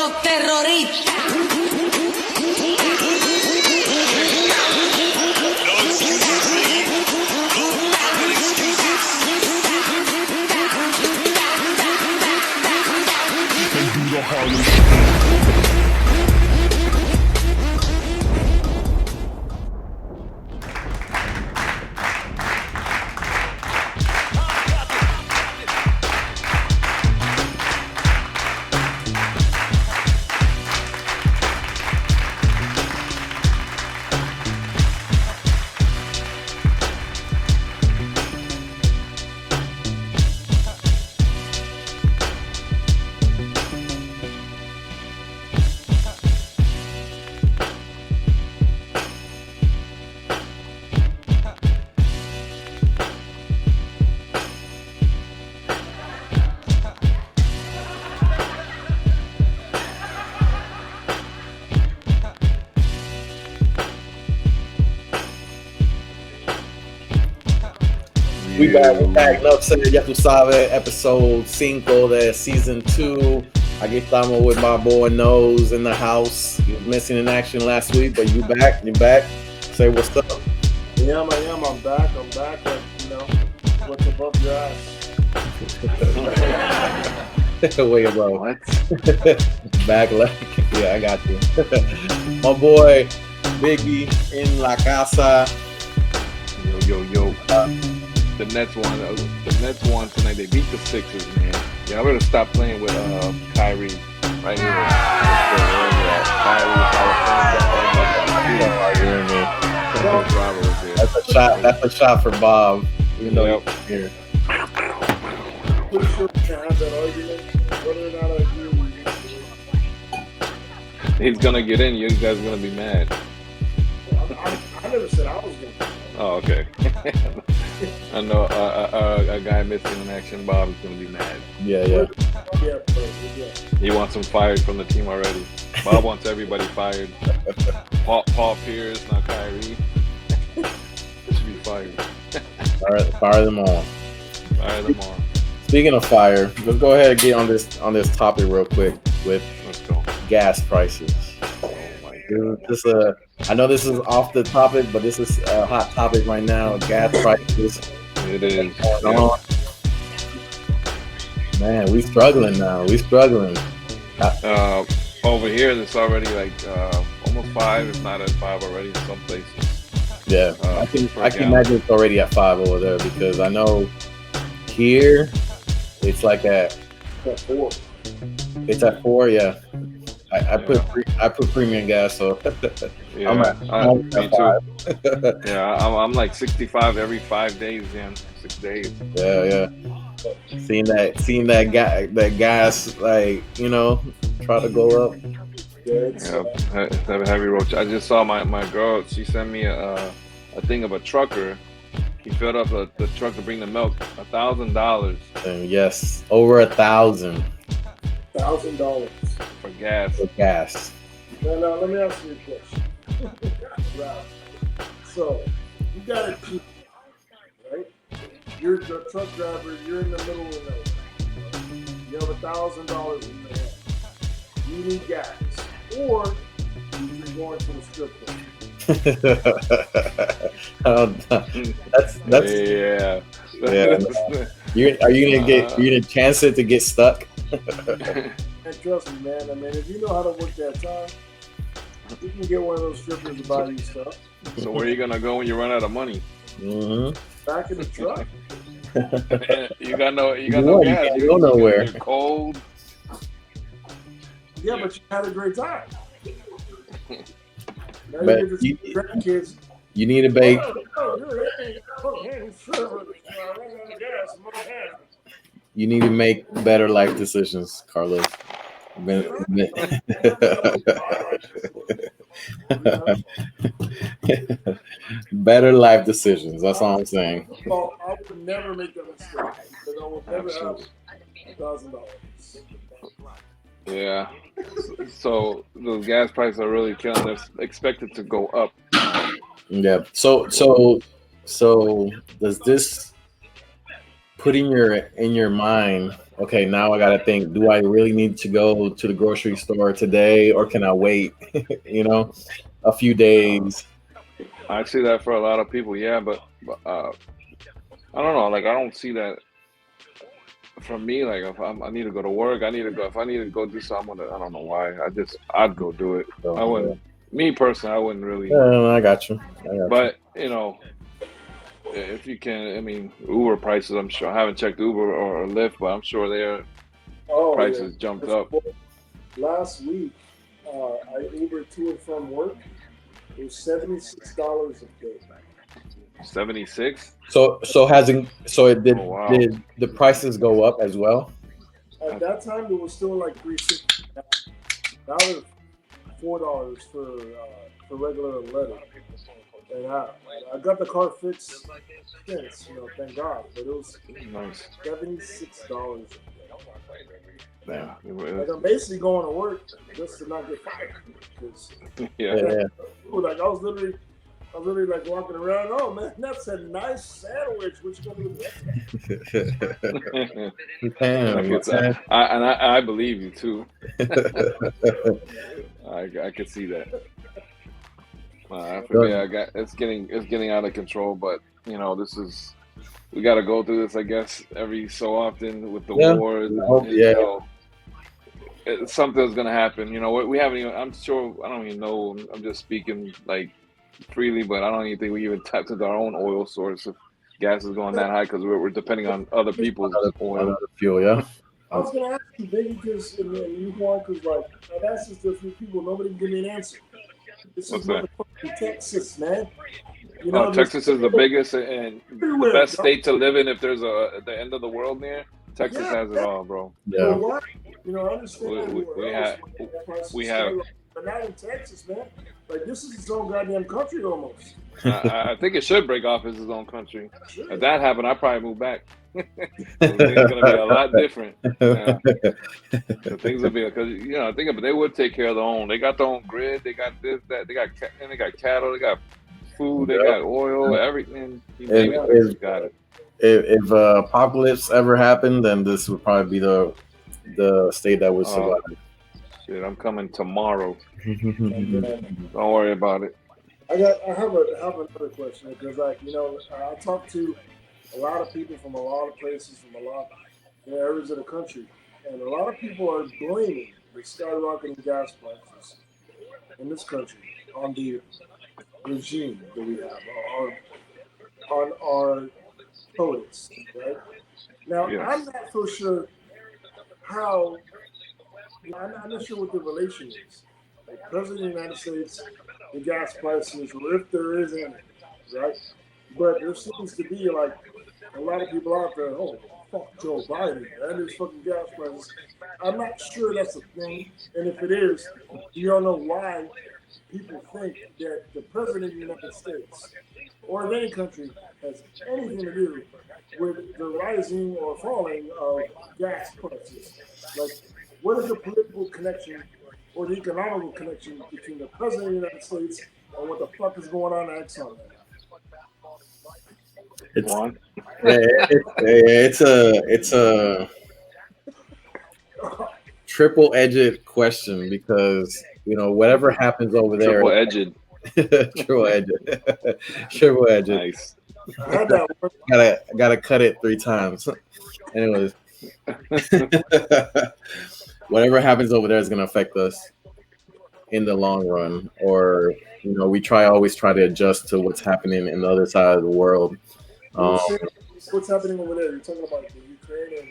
los terroristas. We're back. NuffSaidTuSabe5, episode 5 de season 2. Aquí estamos with my boy Nose in the house. He was missing in action last week, but you back. Say what's up. Yeah, I am. I'm back. Like, what's above your ass? Wait, bro. What? Back left. Yeah, I got you. My boy Biggie in la casa. Yo. The Nets won tonight. They beat the Sixers, man. Yeah, I better stop playing with Kyrie right here. That's a shot for Bob. You know here. Pretty sure we can have that argument. Whether or not I agree with you. He's gonna get in. You guys are gonna be mad. I never said I was gonna. Oh, okay. I know a guy missing in action. Bob is gonna be mad. Yeah. He wants him fired from the team already. Bob wants everybody fired. Paul Pierce, not Kyrie. Should be fired. Fire them all. Fire them all. Speaking of fire, let's go ahead and get on this topic real quick with gas prices. Oh my Dude, I know this is off the topic, but this is a hot topic right now. Gas prices. It is. Man, we struggling now. Over here, it's already like almost 5, if not at 5 already in some places. Yeah, I can imagine it's already at 5 over there because I know here it's like at 4. It's at 4, yeah. I put premium gas, so yeah, I'm at me too. Yeah, I'm like 65 every 5 days, man. 6 days. Yeah. Seeing that gas, like, try to go up. Yeah, heavy roach. I just saw my girl. She sent me a thing of a trucker. He filled up the truck to bring the milk. $1,000. Yes, over $1,000. $1,000 for gas. Now, let me ask you a question. Right. So, you got it cheap, right? You're the truck driver. You're in the middle of nowhere. You have $1,000 in your hand. You need gas, or you're going to the strip club. That's yeah. Are you gonna chance it to get stuck? And trust me, man. I mean, if you know how to work that time, you can get one of those strippers to buy you stuff. So where are you gonna go when you run out of money? Mm-hmm. Back in the truck. you got no gas. You go nowhere. You're cold. Yeah, but you had a great time. Now But you get the grandkids. You need to bake. You need to make better life decisions, Carlos. Better life decisions. That's all I'm saying. Well, I would never make that mistake because I would never have $1,000. Yeah. So those gas prices are really killing. They're expected to go up. Yeah. So does this put in your mind okay, now I gotta think, do I really need to go to the grocery store today or can I wait, a few days? I see that for a lot of people, yeah, but I don't know. Like, I don't see that for me. Like, if I need to go to work, I need to go. If I need to go do something, I don't know why. I'd go do it. So, I wouldn't. Me personally, I wouldn't really. yeah, I got you. But if you can, I mean, Uber prices. I'm sure I haven't checked Uber or Lyft, but I'm sure their prices jumped up. Last week, I Ubered to and from work. It was $76 a day. 76. So it did. Oh, wow. Did the prices go up as well? At that time, it was still like $3.60. Now it's $4 for regular leather. And I got the car fixed since, thank God. But it was Nice. $76 a day. Yeah. Like, I'm basically going to work just to not get fired. Yeah. Like I was literally like walking around. Oh man, that's a nice sandwich. What you gonna do with that? I believe you too. I could see that. It's getting out of control, but we got to go through this, I guess, every so often with the wars. Something's gonna happen. We haven't even. I'm sure. I don't even know. I'm just speaking like freely, but I don't even think we even tapped into our own oil source if gas is going that high because we're depending on other people's oil. Fuel, yeah. I was gonna ask you, Biggie, because you want, because like I've asked this to a few people, nobody can give me an answer. This is motherfucking Texas, man. Texas is the biggest and the best state to live in if there's the end of the world near. Texas has it all, bro. Yeah. What? I understand. We have, but not in Texas, man. Like, this is its own goddamn country almost. I think it should break off as its own country. If that happened, I'd probably move back. It's gonna be a lot different. Yeah. Things would be because think of it. They would take care of their own. They got their own grid. They got this, that. They got cattle. They got food. They got oil. Everything. They got it. If apocalypse ever happened, then this would probably be the state that would survive. Shit, I'm coming tomorrow. Don't worry about it. I have another question because, like, I talk to a lot of people from a lot of places, from a lot of areas of the country, and a lot of people are blaming the skyrocketing gas prices in this country on the regime that we have, on our POTUS, right? Now, yes. I'm not so sure how. I'm not sure what the relation is. Like, President of the United States, the gas prices, or if there is any, right? But there seems to be like a lot of people out there. Oh, fuck Joe Biden and his fucking gas prices. I'm not sure that's a thing, and if it is, you don't know why people think that the President of the United States or of any country has anything to do with the rising or falling of gas prices. Like, what is the political connection or the economical connection between the President of the United States and what the fuck is going on at Exxon? It's a triple-edged question because whatever happens over there. Triple-edged. Nice. Gotta cut it 3 times. Anyways, whatever happens over there is gonna affect us in the long run, or we always try to adjust to what's happening in the other side of the world. What's happening over there? You're talking about the Ukraine and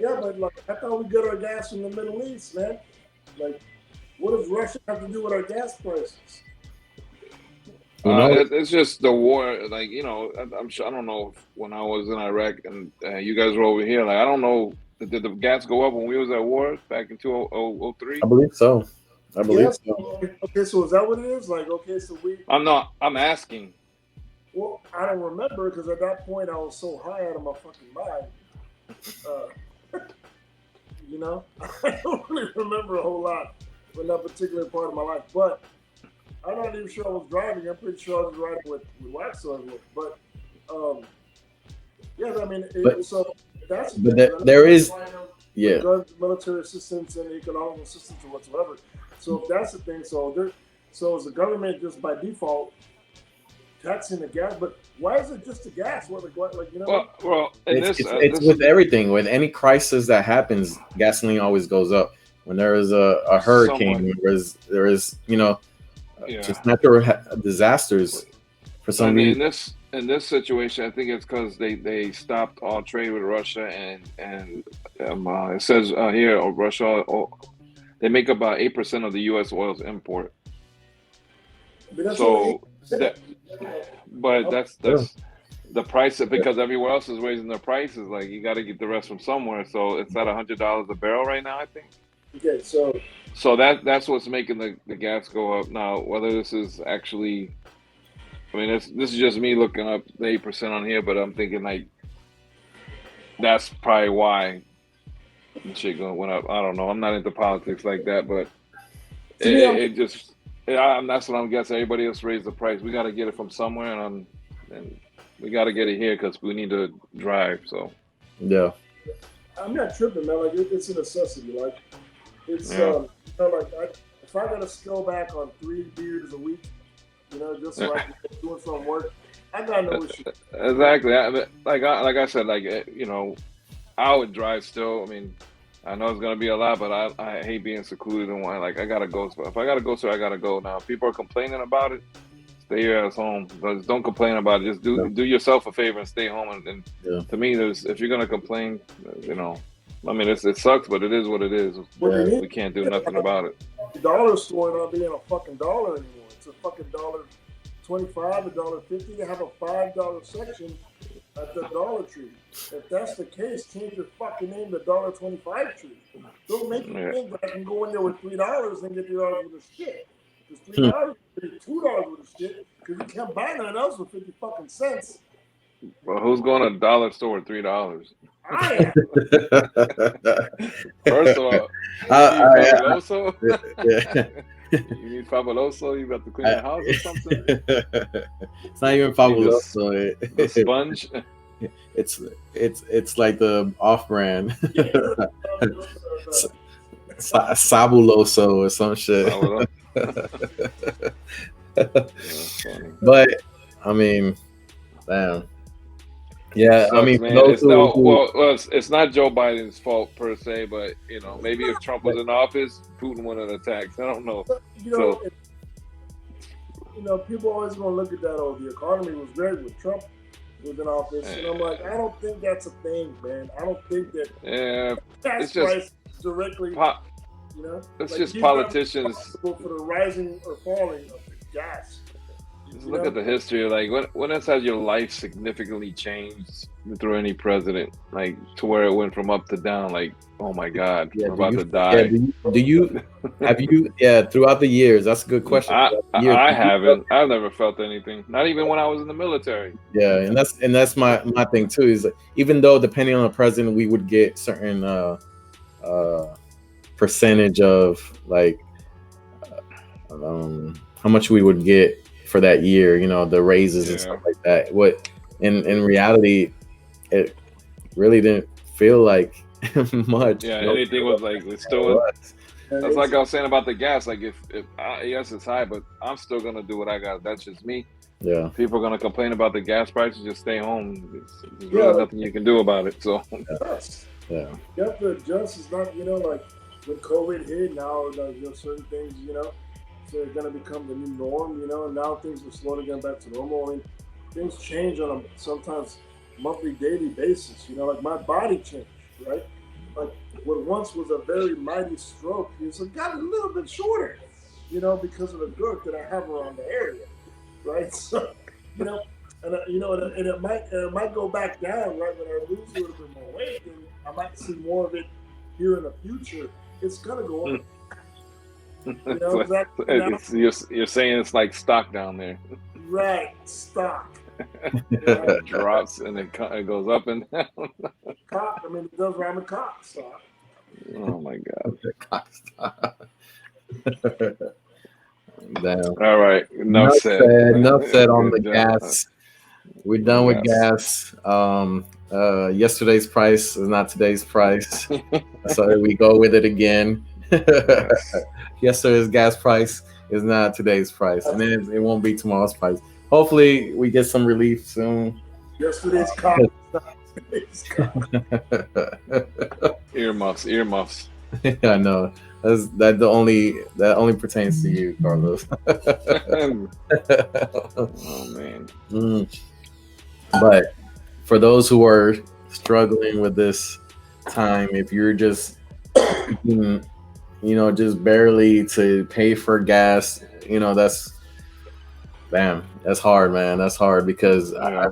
yeah, but like I thought we get our gas from the Middle East, man. Like, what does Russia have to do with our gas prices? It's just the war. Like, I'm sure. I don't know if when I was in Iraq and you guys were over here. Like, I don't know. Did the gas go up when we was at war back in 2003? I believe so. Okay, so is that what it is? Like, okay, so I'm asking. Well, I don't remember because at that point I was so high out of my fucking mind. I don't really remember a whole lot from that particular part of my life. But I'm not even sure I was driving. I'm pretty sure I was riding with wax on it. But Yeah, I mean, But so that's there is, yeah, guns, military assistance, and economic assistance or whatsoever. So if that's the thing, so is the government just by default taxing the gas? But why is it just the gas? What like you know? Well, in it's with everything. With any crisis that happens, gasoline always goes up. When there is a hurricane, there is just natural disasters for some reason. In this situation, I think it's because they stopped all trade with Russia and it says here Russia they make about 8% of the U.S. oil's import. So but that's the price because everywhere else is raising their prices. Like you got to get the rest from somewhere. So it's at $100 a barrel right now, I think. Okay, so that's what's making the gas go up now. Whether this is actually, I mean, this is just me looking up the 8% on here, but I'm thinking like that's probably why the shit went up. I don't know. I'm not into politics like that, but it just that's what I'm guessing. Everybody else raised the price. We got to get it from somewhere, and we got to get it here because we need to drive. So yeah, I'm not tripping, man. Like it's a necessity. Like it's if I gotta scale back on 3 beers a week, just so I can get doing some work, I got no issue. Exactly. Like I said, I would drive still. I mean, I know it's gonna be a lot, but I hate being secluded and one. Like I gotta go. If I gotta go, I gotta go. Now, if people are complaining about it, stay your ass home. But don't complain about it. Just do yourself a favor and stay home. And to me, if you're gonna complain, I mean, it sucks, but it is what it is. We can't do nothing about it. The dollar store not being a fucking dollar anymore. It's a fucking $1.25, $1.50. They have a $5 section at the Dollar Tree. If that's the case, change your fucking name to $1.25 Tree. Don't make me think that I can go in there with $3 and get $3 worth of shit. Because $3 is $2 worth of shit because you can't buy nothing else for 50 fucking cents. Well, who's going to a dollar store with $3? I am. First of all, Fabuloso? You need Fabuloso? You got to clean the house or something? It's not even Fabuloso. The sponge? It's like the off-brand. Sabuloso or some shit. But I mean, damn. Yeah, I mean, man, it's not Joe Biden's fault per se, but maybe if Trump was in office, Putin wouldn't have attacked. I don't know. People always gonna look at that. Oh, the economy was great with Trump was in office, and I'm like, I don't think that's a thing, man. I don't think that. Yeah, it's just directly. It's just politicians for the rising or falling of the gas. Just look at the history. Like when else has your life significantly changed through any president? Like to where it went from up to down. Like, oh my God, I'm about to die. Have you? Yeah, throughout the years. That's a good question. I haven't. I've never felt anything. Not even when I was in the military. Yeah, and that's my thing too. Is even though depending on the president, we would get certain percentage of like how much we would get for that year, the raises and stuff like that. What in reality, it really didn't feel like much. Yeah, anything was like it still was. That's like I was saying about the gas. Like if yes, it's high, but I'm still gonna do what I got. That's just me. Yeah. People are gonna complain about the gas prices. Just stay home. There's really nothing you can do about it. So yeah. You have to adjust. It's not like when COVID hit. Now certain things they're going to become the new norm, and now things are slowly getting back to normal. I mean, things change on a sometimes monthly, daily basis, like my body changed, right? Like what once was a very mighty stroke, it's got a little bit shorter, because of the girth that I have around the area, right? So, and it might go back down, right? When I lose a little bit more weight, then I might see more of it here in the future. It's going to go up. You're saying it's like stock down there, right? Stock it drops and it goes up and down. Cock, I mean, it does rhyme with cock stock. Oh my God, cock stock. Damn. All right, enough said on the gas. We're done with gas. Yesterday's price is not today's price, so we go with it again. Yes. Yesterday's gas price is not today's price, and then it won't be tomorrow's price. Hopefully, we get some relief soon. Yesterday's cock. Today's cock. Earmuffs. I know that only pertains to you, Carlos. Oh man. But for those who are struggling with this time, if you're just just barely to pay for gas, that's hard, man. That's hard because Yeah.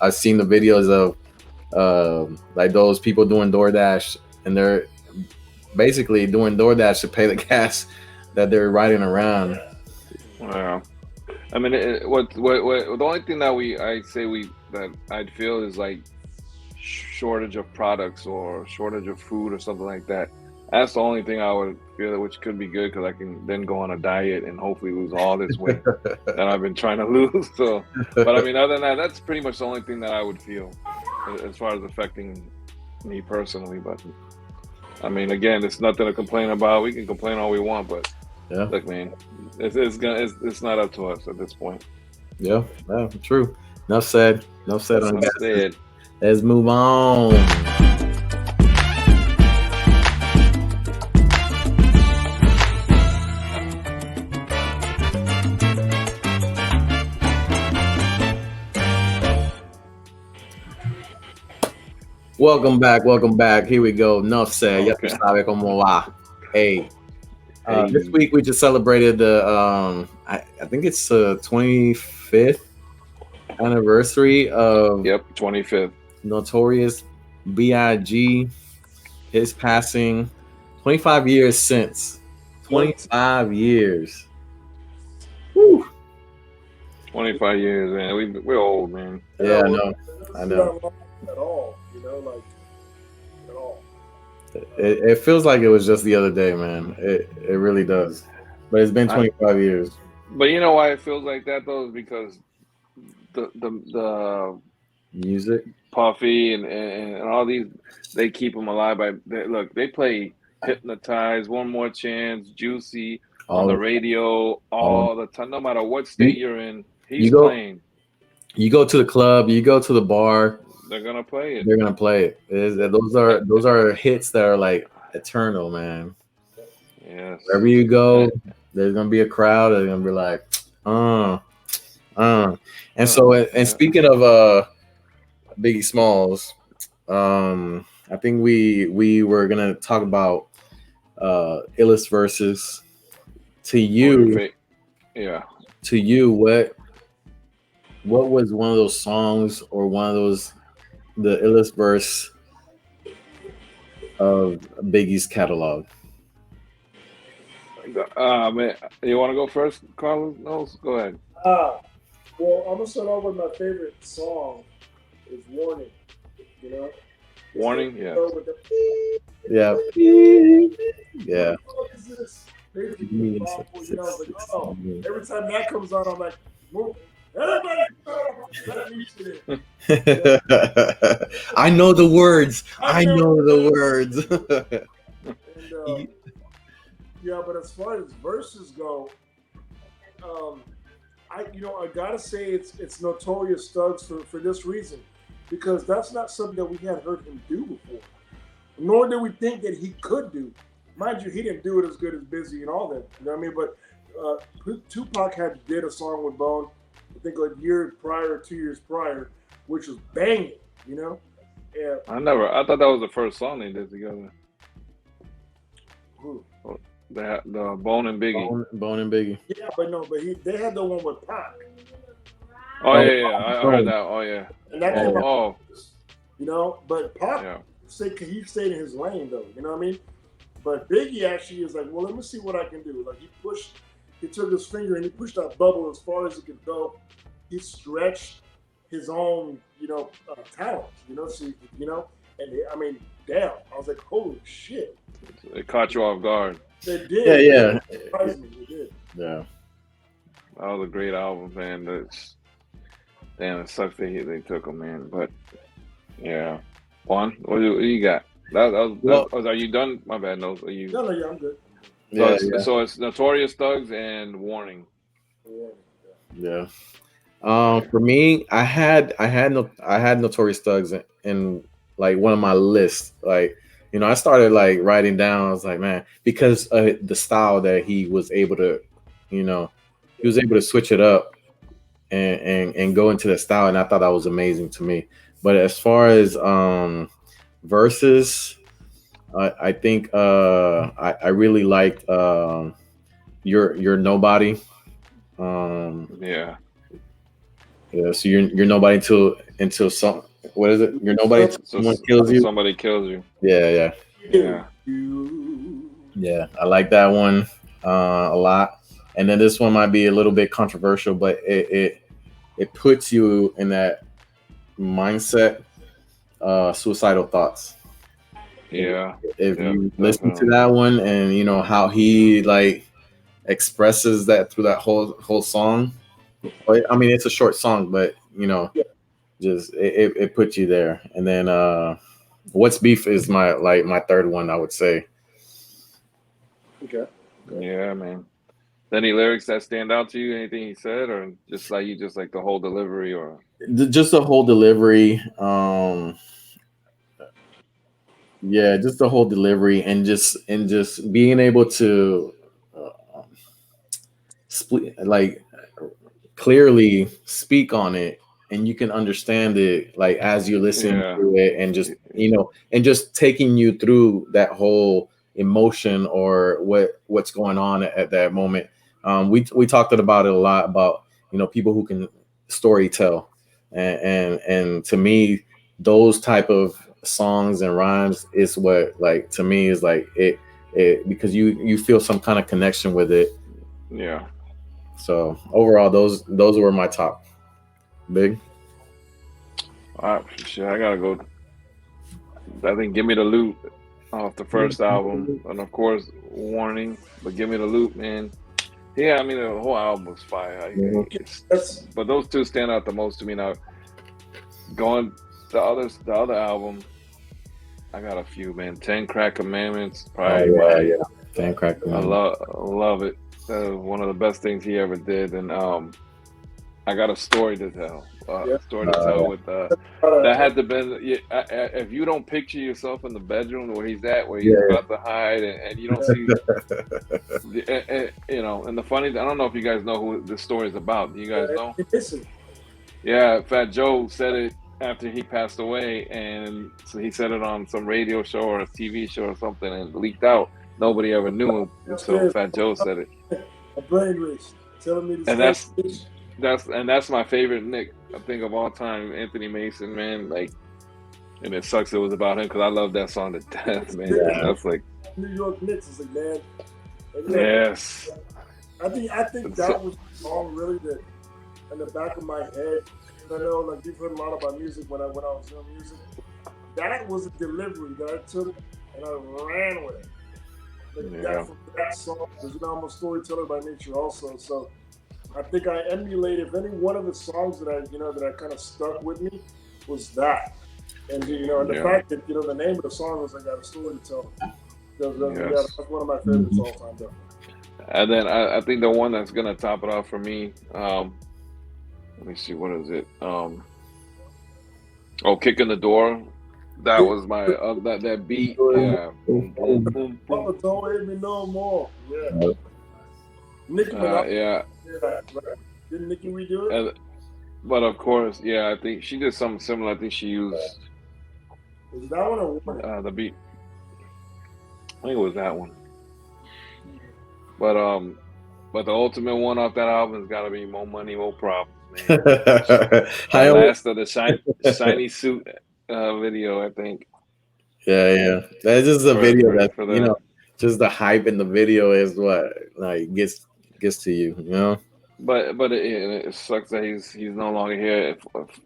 I've seen the videos of like those people doing DoorDash, and they're basically doing DoorDash to pay the gas that they're riding around. Yeah. I mean, what the only thing that I'd feel is like shortage of products or shortage of food or something like that. That's the only thing I would feel, which could be good because I can then go on a diet and hopefully lose all this weight that I've been trying to lose. So, but I mean, other than that, that's pretty much the only thing that I would feel as far as affecting me personally. But I mean, again, it's nothing to complain about. We can complain all we want, but Yeah. look, man, it's not up to us at this point. Yeah, true. Enough said on gas. Said. Let's move on. Welcome back. Here we go. Nuffsaid. Ya tú sabes cómo va. Hey. This week we just celebrated the I think it's the 25th anniversary of 25th. Notorious B.I.G. His passing. 25 years since. 25 years. Woo. 25 years, man. We're old, man. Yeah, I know. At all, like at all. It feels like it was just the other day, man. It really does. But it's been 25 years. But you know why it feels like that though? Is because the music, Puffy and all these, they keep them alive they play Hypnotize, One More Chance, Juicy on the radio all the time, no matter what state you're in. He's playing. You go to the club, you go to the bar, they're gonna play it. They're gonna play it. Those are hits that are like eternal, man. Yes. Wherever you go, there's gonna be a crowd. They're gonna be like, And so, and speaking of Biggie Smalls, I think we were gonna talk about illest verses. To you, To you, what was one of those songs or one of those the illest verse of Biggie's catalog? Man, you want to go first, Carlos? No, go ahead. Well, I'm gonna start off with my favorite song. Is "Warning." Warning, yeah. Yeah. Every time that comes on, I'm like, everybody, I know the words. I know the words. And, yeah, but as far as verses go, I gotta say it's Notorious Thugs for this reason, because that's not something that we had heard him do before, nor did we think that he could do. Mind you, he didn't do it as good as Busy and all that. You know what I mean? But Tupac did a song with Bone, I think a year prior, 2 years prior, which was banging. Yeah. I thought that was the first song they did together. Who? The Bone and Biggie. Bone and Biggie. Yeah, but they had the one with Pac. Oh yeah, I heard that. Oh yeah. And that came out, but Pac he stayed in his lane though. You know what I mean? But Biggie actually is like, well, let me see what I can do. Like he took his finger and he pushed that bubble as far as he could go. He stretched his own, talent. And damn, I was like, holy shit. It caught you off guard. They did. Yeah. It surprised me. They did. Yeah. That was a great album, man. Damn, it sucks they took him, man. But Yeah. Juan, what do you got? Well, Are you done? My bad. No, are you? No, yeah, I'm good. So yeah, it's Notorious Thugs and Warning. Yeah. yeah. For me, I had Notorious Thugs in like one of my lists. Like, I started like writing down. I was like, man, because the style that he was able to, you know, he was able to switch it up and go into the style, and I thought that was amazing to me. But as far as verses, I think I really liked you're nobody. Um, Yeah. Yeah, so you're nobody until some what is it? You're nobody until So someone kills you. somebody kills you. Yeah, yeah, Yeah. yeah. I like that one a lot. And then this one might be a little bit controversial, but it puts you in that mindset. Suicidal thoughts. If, Yeah. if Yeah. you listen to Definitely. that one and you know how he like expresses that through that whole song. I mean, it's a short song, but just it puts you there. And then what's beef is my third one, I would say. Okay. Yeah, man. Any lyrics that stand out to you? Anything he said, or just like the whole delivery, or Just the whole delivery, yeah, just the whole delivery, and just being able to like clearly speak on it, and you can understand it like as you listen yeah, to it, and just taking you through that whole emotion or what's going on at that moment. We talked about it a lot about people who can story tell, and to me those type of songs and rhymes is what, like, to me is like it because you feel some kind of connection with it. yeah. So overall, those were my top. Big. Shit, I gotta go. I think "Give Me the Loot" off the first album, and of course "Warning." But "Give Me the Loot," man. Yeah, I mean the whole album was fire. Mhm. But those two stand out the most to me. Now, going the other album, I got a few, man. 10 Crack Commandments, Oh probably yeah, my yeah. Fan crack. love it. One of the best things he ever did, and I got a story to tell. Yeah. A story to tell with that had to been. Yeah, if you don't picture yourself in the bedroom where he's at, where he's Yeah. about to hide, and you don't see, and the funny, I don't know if you guys know who this story is about. Do you guys know? Listen, Yeah, Fat Joe said it after he passed away, and so he said it on some radio show or a TV show or something, and it leaked out. Nobody ever knew until upstairs, Fat Joe said it, a brain race telling me to and stay. that's my favorite Nick, I think, of all time, Anthony Mason, man. Like, and it sucks it was about him because I love that song to death, man. Yeah. That's like, New York Knicks is like, man. yes, I think that was the song really that in the back of my head. I know, like, you've heard a lot about music when I was doing music. That was a delivery that I took and I ran with it. Like, Yeah. that song, because I'm a storyteller by nature also. So I think I emulated, if any one of the songs that I kind of stuck with me was that. And and the Yeah. fact that the name of the song was "I Got a Story to Tell." Yes. That's one of my favorites all time. Definitely. And then I think the one that's gonna top it off for me, let me see, what is it? Kick in the Door. That was my that beat. Yeah. Boom, boom, boom, boom. Papa don't hit me no more. Yeah. Nicki Minaj. Yeah. Yeah, right. Didn't Nicki redo it? But of course, yeah, I think she did something similar. I think she used Was that one or Warning? the beat. I think it was that one. But the ultimate one off that album has got to be "More Money, More Problems," man. The last of the shiny suit video, I think. Yeah. That's just a video that For the just the hype in the video is what like gets to you, but it sucks that he's no longer here.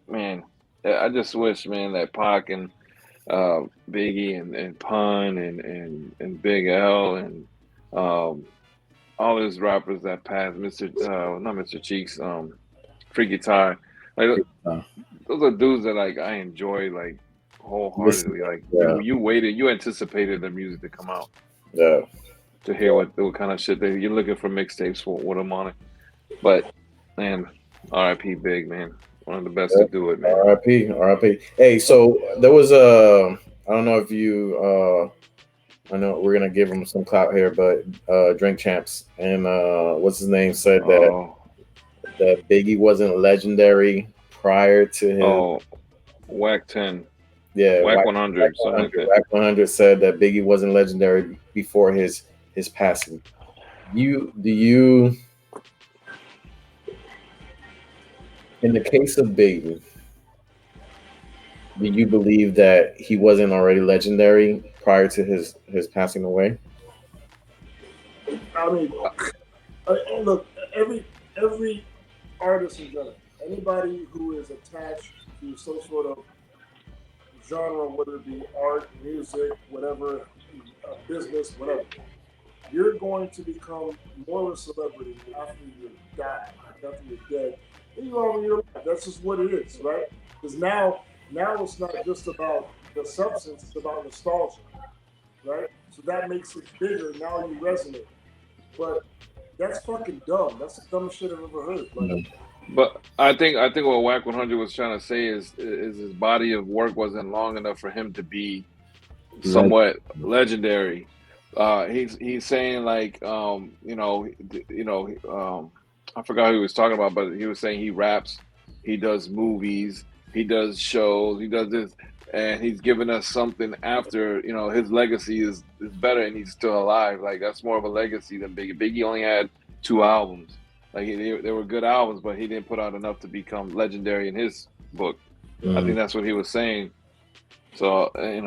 Man, I just wish, man, that Pac and Biggie and Pun and Big L and all those rappers that passed, not Mr. Cheeks, Freaky Tire, like those are dudes that like I enjoy like wholeheartedly. Like you waited, you anticipated the music to come out. Yeah. To hear what kind of shit you're looking for mixtapes with him on it. But man, R.I.P. Big, man. One of the best to do it, man. R.I.P. R.I.P. Hey, so there was I don't know if you I know we're gonna give him some clout here, but Drink Champs and what's his name said that Biggie wasn't legendary prior to his Whack 10. Yeah, Whack 100. Whack 100 said that Biggie wasn't legendary before his passing. Do you in the case of Biggie, do you believe that he wasn't already legendary prior to his passing away? I mean, look, every artist in general, anybody who is attached to some sort of genre, whether it be art, music, whatever, business, whatever, you're going to become more of a celebrity after you die, after you're dead, than you are when you're alive. That's just what it is, right? Because now it's not just about the substance; it's about nostalgia, right? So that makes it bigger. Now you resonate, but that's fucking dumb. That's the dumbest shit I've ever heard. Like, but I think what Whack 100 was trying to say is his body of work wasn't long enough for him to be somewhat legendary. He's saying like I forgot who he was talking about, but he was saying he raps, he does movies, he does shows, he does this, and he's giving us something after, his legacy is better and he's still alive. Like that's more of a legacy than Biggie. Biggie only had 2 albums. Like they were good albums, but he didn't put out enough to become legendary in his book. I think that's what he was saying. So, I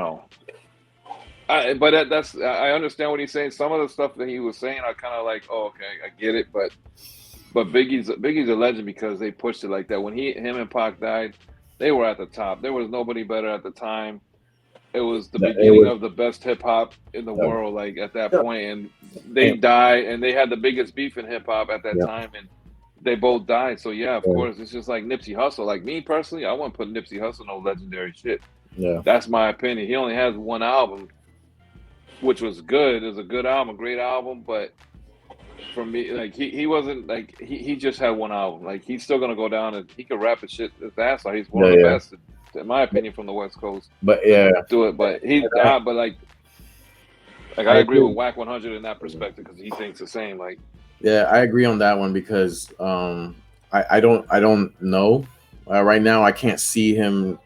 understand what he's saying. Some of the stuff that he was saying, I kind of like, oh, okay, I get it. But Biggie's a legend because they pushed it like that. When him and Pac died, they were at the top. There was nobody better at the time. It was the beginning of the best hip hop in the world, like at that point. And they died, and they had the biggest beef in hip hop at that time, and they both died. So yeah, of course, it's just like Nipsey Hussle. Like me personally, I wouldn't put Nipsey Hussle no legendary shit. Yeah, that's my opinion. He only has 1 album, which was good. It was a good album, a great album, but for me, like he wasn't like he just had 1 album. Like he's still gonna go down and he could rap his shit his ass off. He's one of the best, in my opinion, from the West Coast. But do it. But but like I agree with Whack 100 in that perspective because he thinks the same. Like I agree on that one because I don't know right now. I can't see him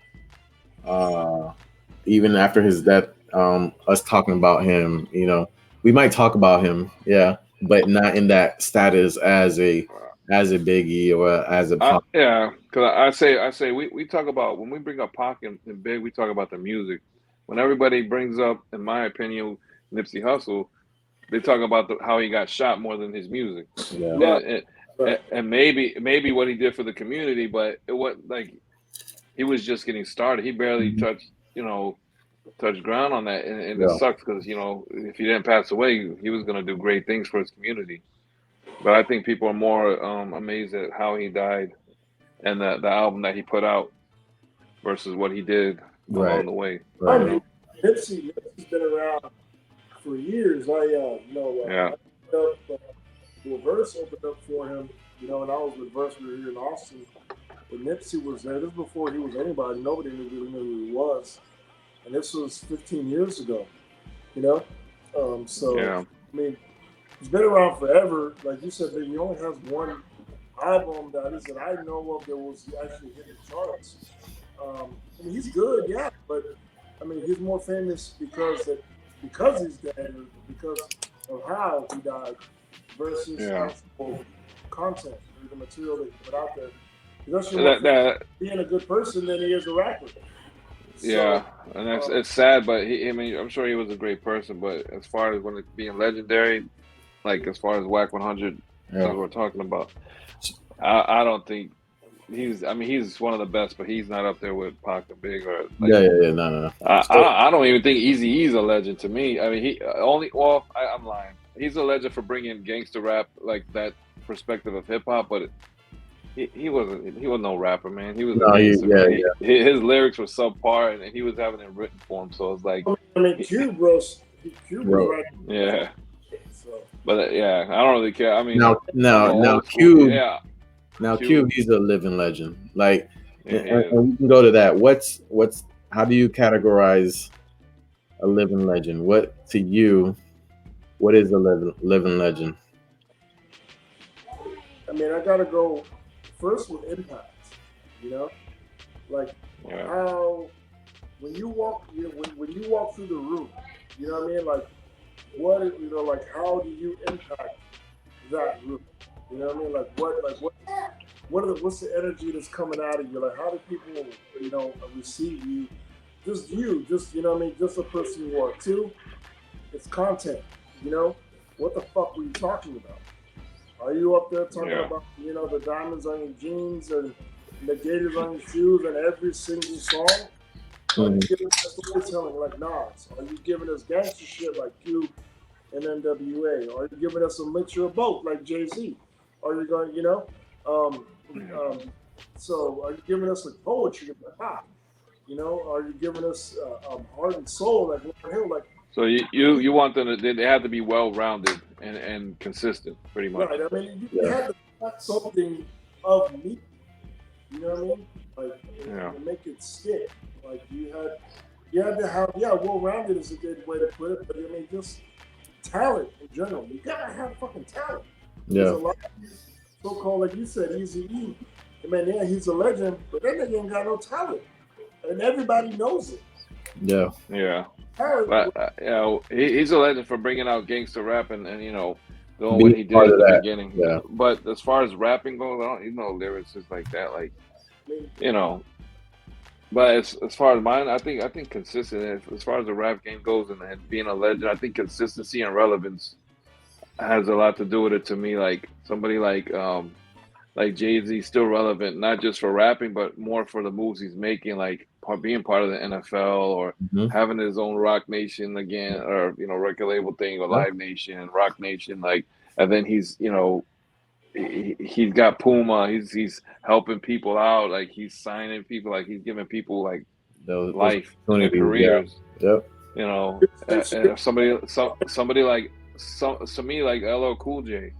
even after his death. Us talking about him, we might talk about him, but not in that status as a Biggie or as a Pac. Because I say we talk about, when we bring up Pac and Big, we talk about the music. When everybody brings up, in my opinion, Nipsey Hussle, they talk about how he got shot more than his music. And maybe what he did for the community, but it was like he was just getting started. He barely touched ground on that, and it sucks because if he didn't pass away, he was going to do great things for his community. But I think people are more amazed at how he died and the album that he put out versus what he did along the way. Nipsey's been around for years. Reverse opened up for him, and I was with Verse. We were here in Austin. But Nipsey was there. This was before he was anybody. Nobody really knew who he was. And this was 15 years ago, I mean, he's been around forever. Like you said, he only has 1 album that I know of that was actually hitting the charts. I mean, he's good, but I mean, he's more famous because he's dead, or because of how he died, versus actual content or the material that he put out there. He's actually being a good person than he is a rapper. And it's sad, but I'm sure he was a great person. But as far as when it's being legendary, like as far as Whack 100 that we're talking about, I don't think he's one of the best, but he's not up there with Pac and Big or no. I don't even think Eazy-E's a legend to me. I mean, I'm lying. He's a legend for bringing gangster rap, like that perspective of hip hop, but he was no rapper, man. He was a No, gangster, yeah, man. His lyrics were subpar, and he was having it in written form. So it's like, I mean, Cube was Bro. right. yeah. So But yeah, I don't really care. I mean, Now I'm an old school- Cube. yeah, Now Cube. Cube, he's a living legend. Like, Yeah, and we can go to that. What's how do you categorize a living legend? What to you? What is a living legend? I mean, I gotta go first with impact. You know, like yeah, how when you walk, when you walk through the room, you know what I mean? Like what like how do you impact that room? You know what I mean? What's the energy that's coming out of you? Like how do people receive you? Just you know what I mean? Just the person you are. Two, it's content. You know, what the fuck were you talking about? Are you up there talking about the diamonds on your jeans and the gators on your shoes and every single song? Are you giving us storytelling like Nas? Are you giving us gangster shit like Cube and NWA? Are you giving us a mixture of both like Jay-Z? Are you going, so are you giving us like poetry like pop? Are you giving us heart and soul like Lauryn Hill? Like, so you want them to, they have to be well rounded and consistent, pretty much. right. I mean, you had to have something of me. You know what I mean? Like, and make it stick. Like you had to have well-rounded is a good way to put it, but I mean just talent in general. You gotta have fucking talent. Yeah. There's a lot of these so-called, like you said, Easy E. I mean, yeah, he's a legend, but that nigga ain't got no talent, and everybody knows it. Yeah. Yeah. Talent, But he's a legend for bringing out gangster rap and doing Being what he did part at of the that, beginning. yeah. But as far as rapping goes, I don't lyrics just like that. Like, But as far as mine, I think consistent. As far as the rap game goes and being a legend, I think consistency and relevance has a lot to do with it. To me, like somebody like Jay-Z still relevant, not just for rapping, but more for the moves he's making, like being part of the NFL or having his own Rock Nation again, or record label thing, or Live Nation, Rock Nation, like, and then he's he's got Puma. He's helping people out. Like he's signing people. Like he's giving people like life in their careers. Yeah. And somebody like to me like LL Cool J,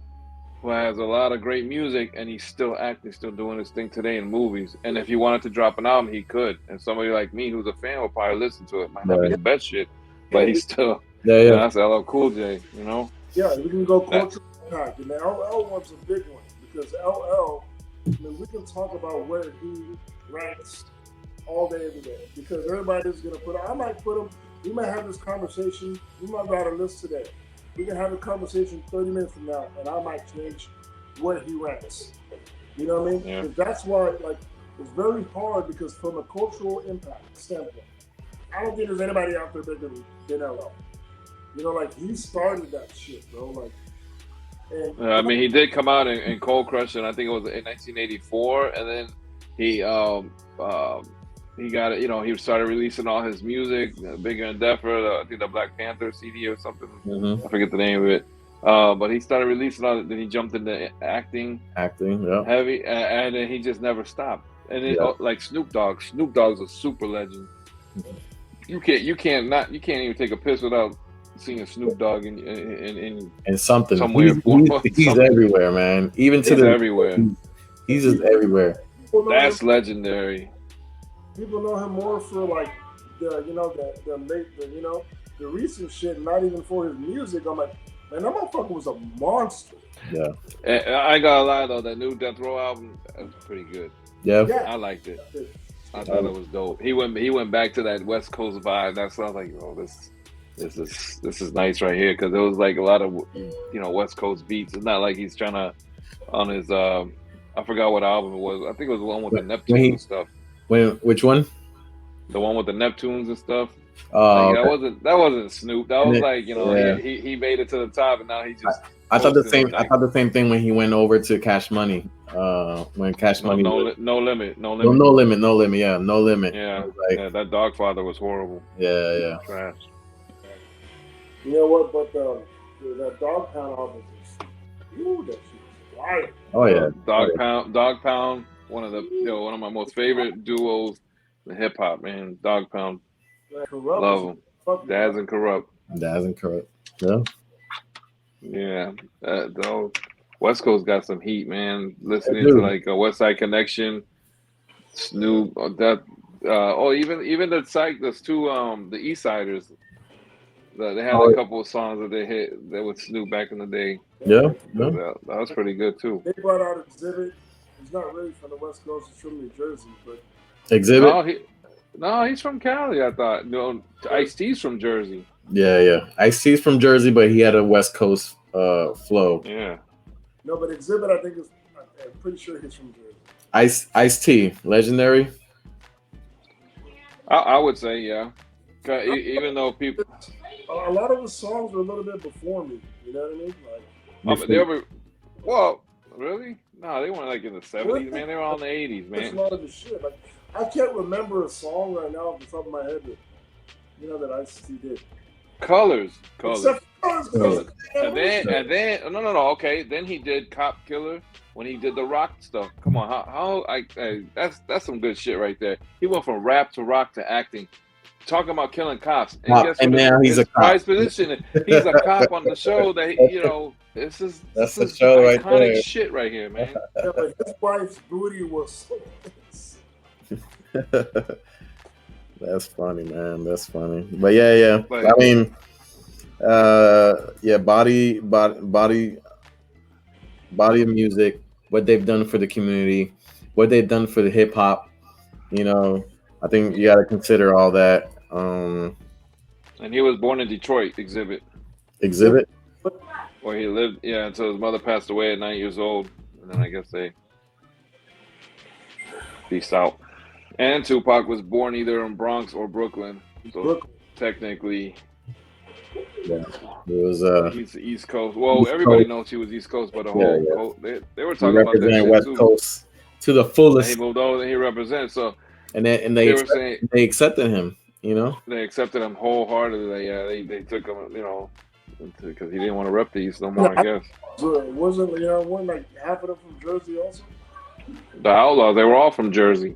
who has a lot of great music, and he's still acting, still doing his thing today in movies. And if he wanted to drop an album, he could. And somebody like me, who's a fan, will probably listen to it. Might not be the best shit, but he's still. That's LL Cool J. Yeah, we can go cultural impact, and the LL one's a big one because LL. I mean, we can talk about where he ranks all day, every day, because everybody's gonna put. I might put him. We might have this conversation. We might write a list today. We can have a conversation 30 minutes from now, and I might change where he ranks. You know what I mean? Yeah. That's why, like, it's very hard because from a cultural impact standpoint, I don't think there's anybody out there bigger than LL. Like he started that shit, bro. Like, I mean, he did come out in Cold Crush, and I think it was in 1984, and then he got it. He started releasing all his music, Bigger and Deffer. I think the Black Panther CD or something. I forget the name of it. But he started releasing all. Then he jumped into acting, heavy, and then he just never stopped. And like Snoop Dogg. Snoop Dogg's a super legend. You can't even take a piss without seeing Snoop Dogg in something somewhere. He's everywhere, man. Even to everywhere. He's just everywhere. That's legendary. People know him more for like the recent shit, not even for his music. I'm like, man, that motherfucker was a monster. Yeah. I ain't gonna lie though, that new Death Row album was pretty good. Yeah. I liked it. I thought it was dope. He went back to that West Coast vibe. That's why I was like, oh, this is nice right here, because it was like a lot of West Coast beats. It's not like he's trying to on his I forgot what album it was. I think it was the one with the Neptunes and stuff. Which one? The one with the Neptunes and stuff. Oh, that wasn't Snoop. That was like he made it to the top, and now he just. I thought the same. I thought the same thing when he went over to Cash Money. When Cash Money. No limit. No limit. Yeah, no limit. Yeah, that Dogfather was horrible. Yeah. Trash. You know what? But that Dog Pound album is, that shit Fire. Oh yeah. Dog Pound, one of my most favorite duos in hip hop, man. Dog Pound, Like, Corrupt love is them. fucking Daz and Corrupt. That's incorrect. Yeah. Yeah, those West Coast got some heat, man. Listening do. to like West Side Connection, Snoop, even the there's two the East Siders. They had a Oh, couple of songs that they hit that with Snoop back in the day. yeah. Yeah. That was pretty good too. They brought out Exhibit. He's not really from the West Coast. He's from New Jersey, but Exhibit. No, he's from Cali. I thought. No, Ice-T's from Jersey. Yeah. Ice-T's from Jersey, but he had a West Coast flow. Yeah. no, but Exhibit, I think is. I'm pretty sure he's from Jersey. Ice-T, legendary. I would say yeah. Even though people, A lot of the songs were a little bit before me. You know what I mean? Like, they were, well, really? No, they weren't like in the 70s, man. They were all in the 80s, that's a man. lot of the shit. Like, I can't remember a song right now off the top of my head that that Ice-T did. Colors. Except Colors. And then no. Okay, then he did Cop Killer when he did the rock stuff. Come on, that's some good shit right there. He went from rap to rock to acting, talking about killing cops. And guess and what? now he's a cop. Prize position. He's a cop on the show. That this is the show right iconic there. shit right here, man. Yeah, but his wife's booty was. That's funny, man. That's funny. But yeah. Like, I mean, body of music, what they've done for the community, what they've done for the hip hop. I think you got to consider all that. and he was born in Detroit. Exhibit. Where he lived, until his mother passed away at 9 years old, and then I guess they peaced out. And Tupac was born either in Bronx or Brooklyn, so technically, yeah, it was. he's the East Coast. Well, everybody knows he was East Coast, but the whole coast, they were talking about that shit West too. Coast to the fullest. And he moved over, and he represents. So, they accepted him. They accepted him wholeheartedly. Yeah, they took him. Because he didn't want to rep the East no more, I guess. So wasn't like half of them from Jersey also? The Outlaws, they were all from Jersey.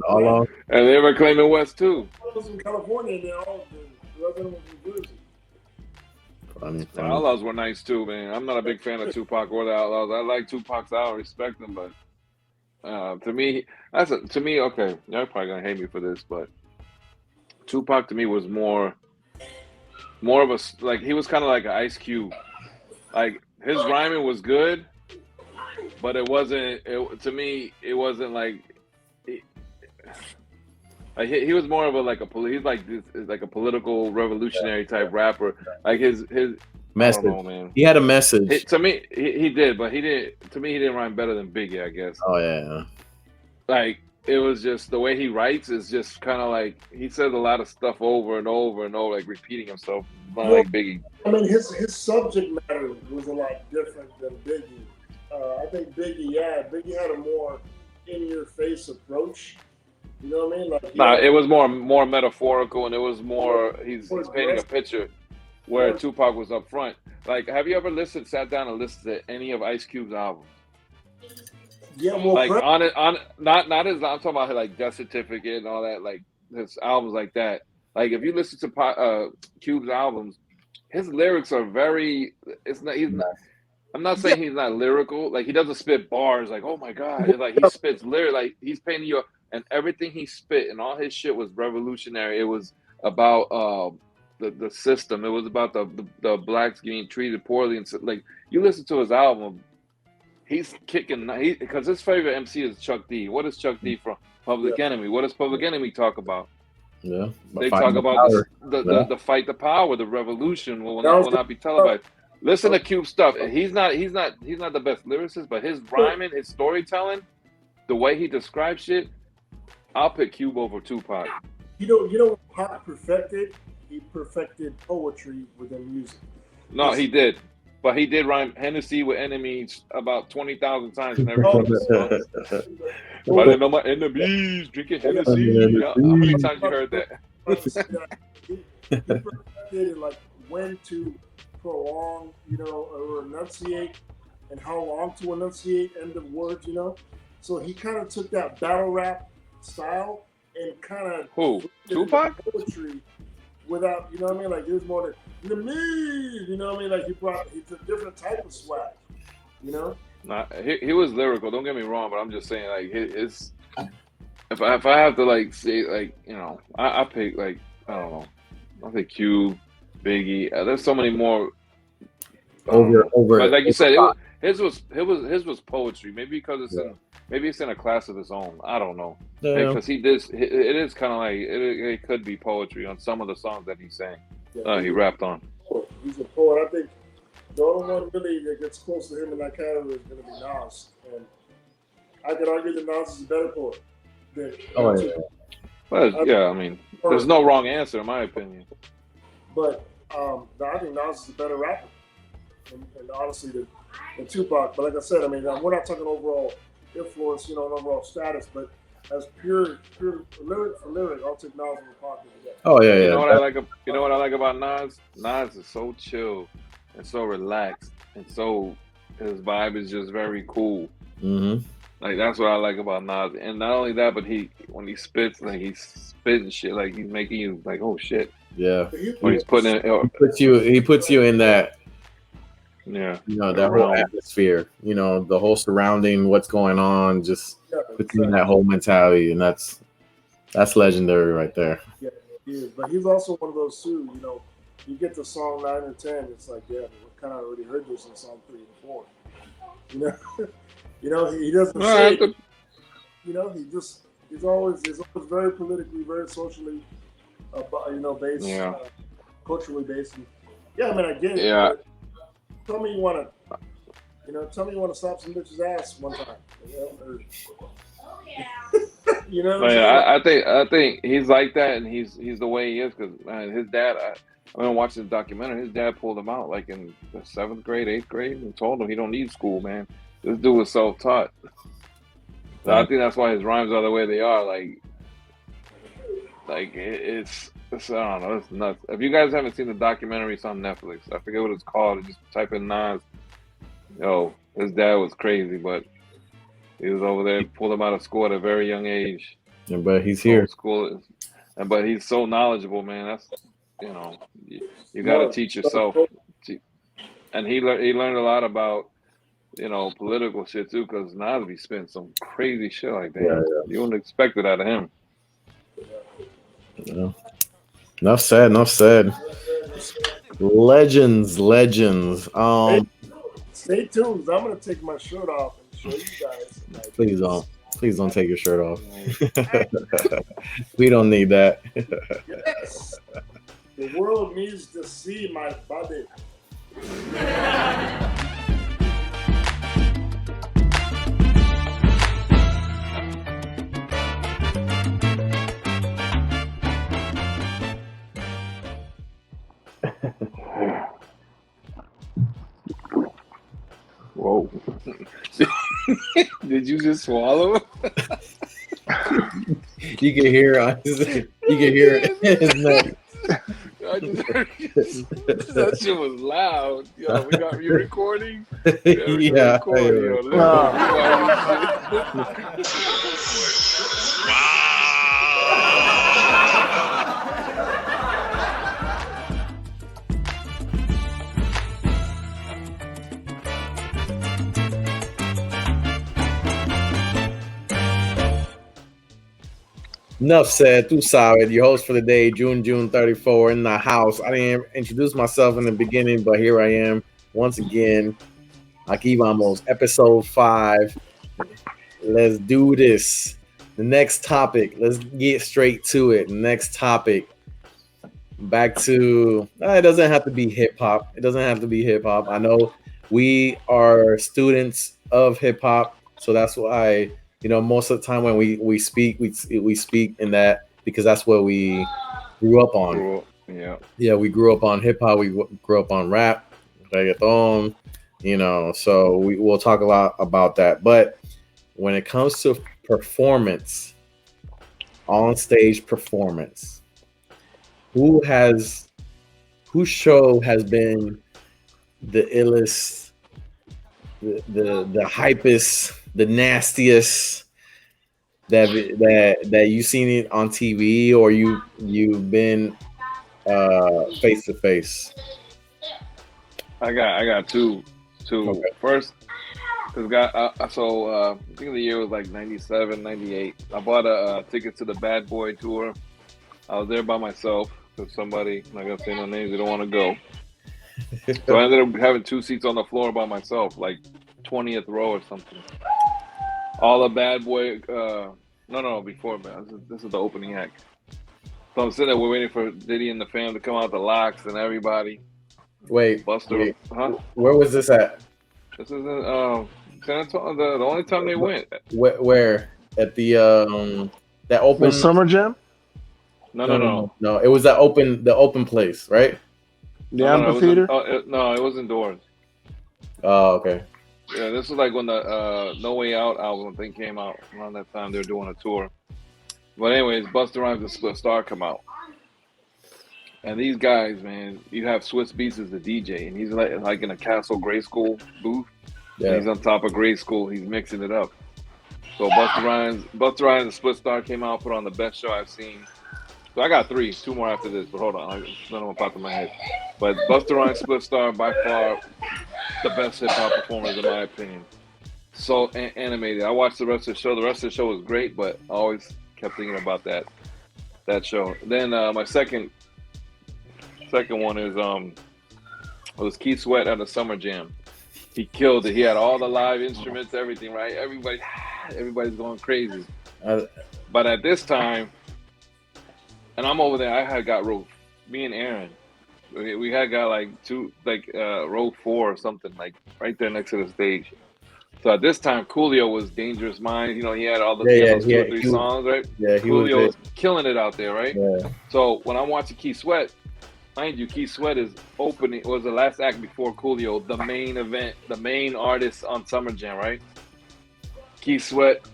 All and they were claiming West too. I was from California, and the rest of them was from Jersey. Funny. The Outlaws were nice too, man. I'm not a big fan of Tupac or the Outlaws. I like Tupac's out, respect them, but to me, okay, you're probably gonna hate me for this, but Tupac to me was more of a, like, he was kind of like an Ice Cube. Like, his rhyming was good, but it wasn't. To me, it wasn't like. He was more of he's like this, like a political revolutionary type rapper. Like his message. I don't know, man. He had a message. To me, he did, but he didn't. To me, he didn't rhyme better than Biggie, I guess. Oh yeah. Like, it was just the way he writes is just kind of like he says a lot of stuff over and over and over, like repeating himself. Not like Biggie. I mean, his subject matter was a lot different than Biggie. I think Biggie had a more in-your-face approach. You know what I mean? Like, it was more metaphorical, and it was more he's painting a picture. Where Tupac was up front. Like, have you ever sat down and listened to any of Ice Cube's albums? Yeah, well, like not his. I'm talking about like Death Certificate and all that. Like his albums like that. Like, if you listen to Cube's albums, his lyrics are very. It's not. He's not. I'm not saying he's not lyrical. Like, he doesn't spit bars. Like, oh my god. It's like he spits lyrics. Like, he's painting you. And everything he spit and all his shit was revolutionary. It was about the system. It was about the blacks getting treated poorly, and like, you listen to his album, he's kicking. Because his favorite MC is Chuck D. What is Chuck D from? Public Enemy. What does Public Enemy talk about? Yeah, they talk about the fight, the power, the revolution will not be televised. Listen to Cube stuff. He's not the best lyricist, but his rhyming, his storytelling, the way he describes shit, I'll pick Cube over Tupac. You know what Pac perfected? He perfected poetry within music. No, he did. But he did rhyme Hennessy with enemies about 20,000 times in every song. But I didn't know my enemies drinking Hennessy. How many times you heard that? He perfected like when to prolong, or enunciate and how long to enunciate end of words, you know. So he kind of took that battle rap style and kind of Who? Tupac? poetry without, you know what I mean? Like, there's more than me, you know what I mean? Like, he's a different type of swag, you know? Nah, he was lyrical. Don't get me wrong, but I'm just saying, like, his if I have to like say, like, you know, I pick, like, I don't know, I think Q, Biggie. There's so many more. Over. But like you said, his was poetry. Maybe because it's in a class of its own. I don't know. Yeah. Because it is kind of like it could be poetry on some of the songs that he sang. Yeah, He rapped on. he's a poet. I think the only one really that gets close to him in that category is going to be Nas, and I could argue that Nas is a better poet than. Well, yeah, I mean, there's no wrong answer in my opinion. But I think Nas is a better rapper, and honestly, than Tupac. But like I said, I mean, we're not talking overall influence, you know, and overall status, but as pure lyric for lyric, I'll take Nas over Pac. Oh yeah, yeah. You know what I like? You know what I like about Nas? Nas is so chill and so relaxed, and so his vibe is just very cool. Mm-hmm. Like, that's what I like about Nas. And not only that, but when he spits, like, he's spitting shit, like he's making you like, oh shit. Yeah. Or he's putting in. He puts you in that. Yeah. You know, that whole atmosphere. You know, the whole surrounding, what's going on, just puts you in that whole mentality, and that's legendary right there. Yeah, he is. But he's also one of those too. You know, you get to song 9 or 10, it's like, yeah, we kind of already heard this in song 3 and 4. You know. You know, he doesn't say it. You know, he's always very politically, very socially, you know, based, culturally based. And, yeah, I mean, I get it. Yeah. Tell me you want to slap some bitch's ass one time. You know, you know what I'm saying? I think he's like that, and he's the way he is, because his dad. I mean, watching the documentary. His dad pulled him out like in the 7th grade, 8th grade, and told him he don't need school, man. This dude was self-taught. So I think that's why his rhymes are the way they are. Like it's I don't know, it's nuts. If you guys haven't seen the documentary, it's on Netflix. I forget what it's called. Just type in Nas. Yo, his dad was crazy, but he was over there, pulled him out of school at a very young age. Yeah, but he's here. But he's so knowledgeable, man. That's, you know, you got to teach yourself. And he learned a lot about, you know, political shit too, because Nas be spitting some crazy shit like that. Yeah. You wouldn't expect it out of him. Yeah. Enough said. Legends. Stay tuned. I'm gonna take my shirt off and show you guys. Please don't take your shirt off. We don't need that. Yes. The world needs to see my body. Whoa. Did you just swallow? You can hear it in his neck. I just heard that shit was loud. Yo, we got you recording? Yeah. NuffSaidTuSabe5, your host for the day, June 34, in the house. I didn't introduce myself in the beginning, but here I am once again. Aquí vamos, episode 5. Let's do this. The next topic, let's get straight to it. Next topic, back to, it doesn't have to be hip-hop. I know we are students of hip-hop, so that's why, you know, most of the time when we speak, we speak in that because that's what we grew up on. Yeah, we grew up on hip hop. We grew up on rap, reggaeton, you know. So we'll talk a lot about that. But when it comes to performance, on stage performance, whose show has been the illest the hypest, the nastiest that you seen it on TV or you've been face to face? I got two. Okay. First, because I think the year was like 97, 98. I bought a ticket to the Bad Boy tour. I was there by myself because somebody, I'm not gonna say no names, they don't want to go. So I ended up having 2 seats on the floor by myself, like 20th row or something. All the Bad Boy, no, before man, this is the opening act. So I'm sitting there, we're waiting for Diddy and the fam to come out, the Locks and everybody. Wait, Buster, huh? Where was this at? This is in San Antonio. The only time they went. Where at the that open The Summer Jam? No. It was the open place, right? The amphitheater? It was indoors. Oh, okay. Yeah, this was like when the No Way Out album thing came out. Around that time, they were doing a tour. But anyways, Busta Rhymes and Split Star come out. And these guys, man, you have Swiss Beats as the DJ, and he's like in a Castle Grade School booth. Yeah. And he's on top of Grade School. He's mixing it up. So Busta Rhymes and Split Star came out, put on the best show I've seen. So I got 3, 2 more after this, but hold on, none of them popped in my head. But Busta Rhymes, Split Star, by far the best hip hop performers in my opinion. So animated. I watched the rest of the show. The rest of the show was great, but I always kept thinking about that show. Then my second one is it was Keith Sweat at the Summer Jam. He killed it. He had all the live instruments, everything, right? Everybody's going crazy. But at this time, and I'm over there, I had got row, me and Aaron, we had got row 4 or something, like right there next to the stage. So at this time, Coolio was Dangerous Minds. You know, he had all the 2 or 3 songs, right? Yeah, Coolio was killing it out there, right? Yeah. So when I'm watching Keith Sweat, mind you, Keith Sweat was the last act before Coolio, the main event, the main artist on Summer Jam, right? Keith Sweat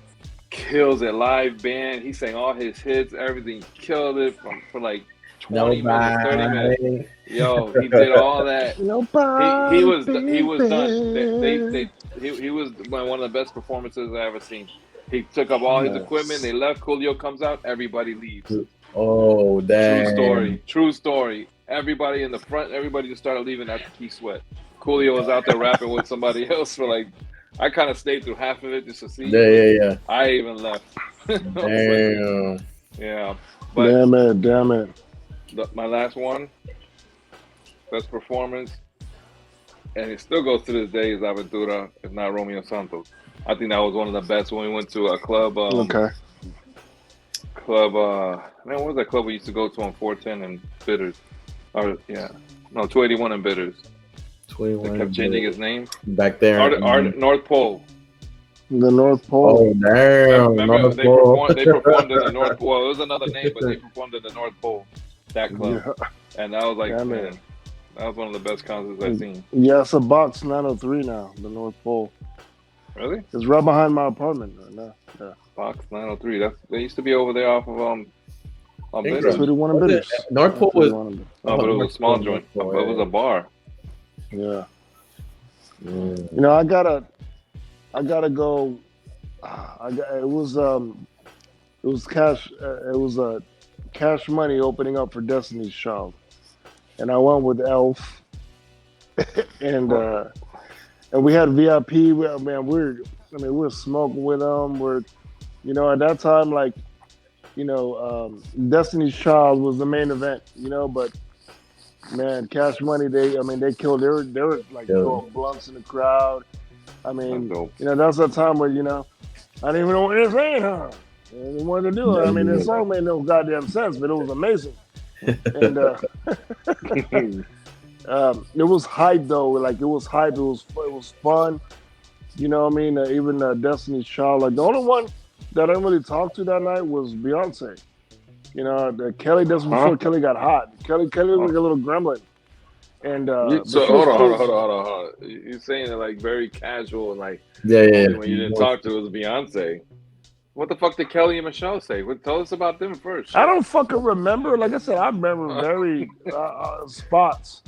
kills it, live band. He sang all his hits, everything, killed it for like 20 minutes, 30 minutes. Yo, he did all that. Nobody. He was done. He was one of the best performances I ever seen. He took up all his equipment. They left. Coolio comes out. Everybody leaves. Oh, damn. True story. Everybody in the front. Everybody just started leaving after Keith Sweat. Coolio was out there rapping with somebody else for like. I kind of stayed through half of it just to see. Yeah. I even left. Damn. Yeah. But damn it. My last one, best performance, and it still goes to this day, is Aventura, if not Romeo Santos. I think that was one of the best when we went to a club. Okay. Man, what was that club we used to go to on 410 and Bitters? 281 and Bitters. 21. They kept changing his name. Back there. North Pole. The North Pole. Oh, damn. Remember, they performed in the North Pole. Well, it was another name, but they performed in the North Pole, that club. Yeah. And that was like, man, that was one of the best concerts I've seen. Yeah, it's a Box 903 now, the North Pole. Really? It's right behind my apartment right now. Yeah. Box 903. They used to be over there off of Bitters. 21 and Bitters. North Pole was. But it was a small joint. But it was a bar. Yeah. You know, I gotta go. It was Cash Money opening up for Destiny's Child, and I went with Elf, and we had VIP. We're smoking with them. At that time, Destiny's Child was the main event. But. Man, Cash Money, they killed. They were like throwing blunts in the crowd. That's that time where I didn't even know what they were saying, huh? They wanted to do it. The song made no goddamn sense, but it was amazing. And it was hype though. Like it was hype. It was fun. Even Destiny's Child. Like the only one that I didn't really talk to that night was Beyonce. Kelly just before Kelly got hot. Kelly was like a little gremlin. And hold on. You're saying it like very casual and like when you didn't talk to it was Beyonce. What the fuck did Kelly and Michelle say? Tell us about them first. I don't fucking remember. Like I said, I remember very spots.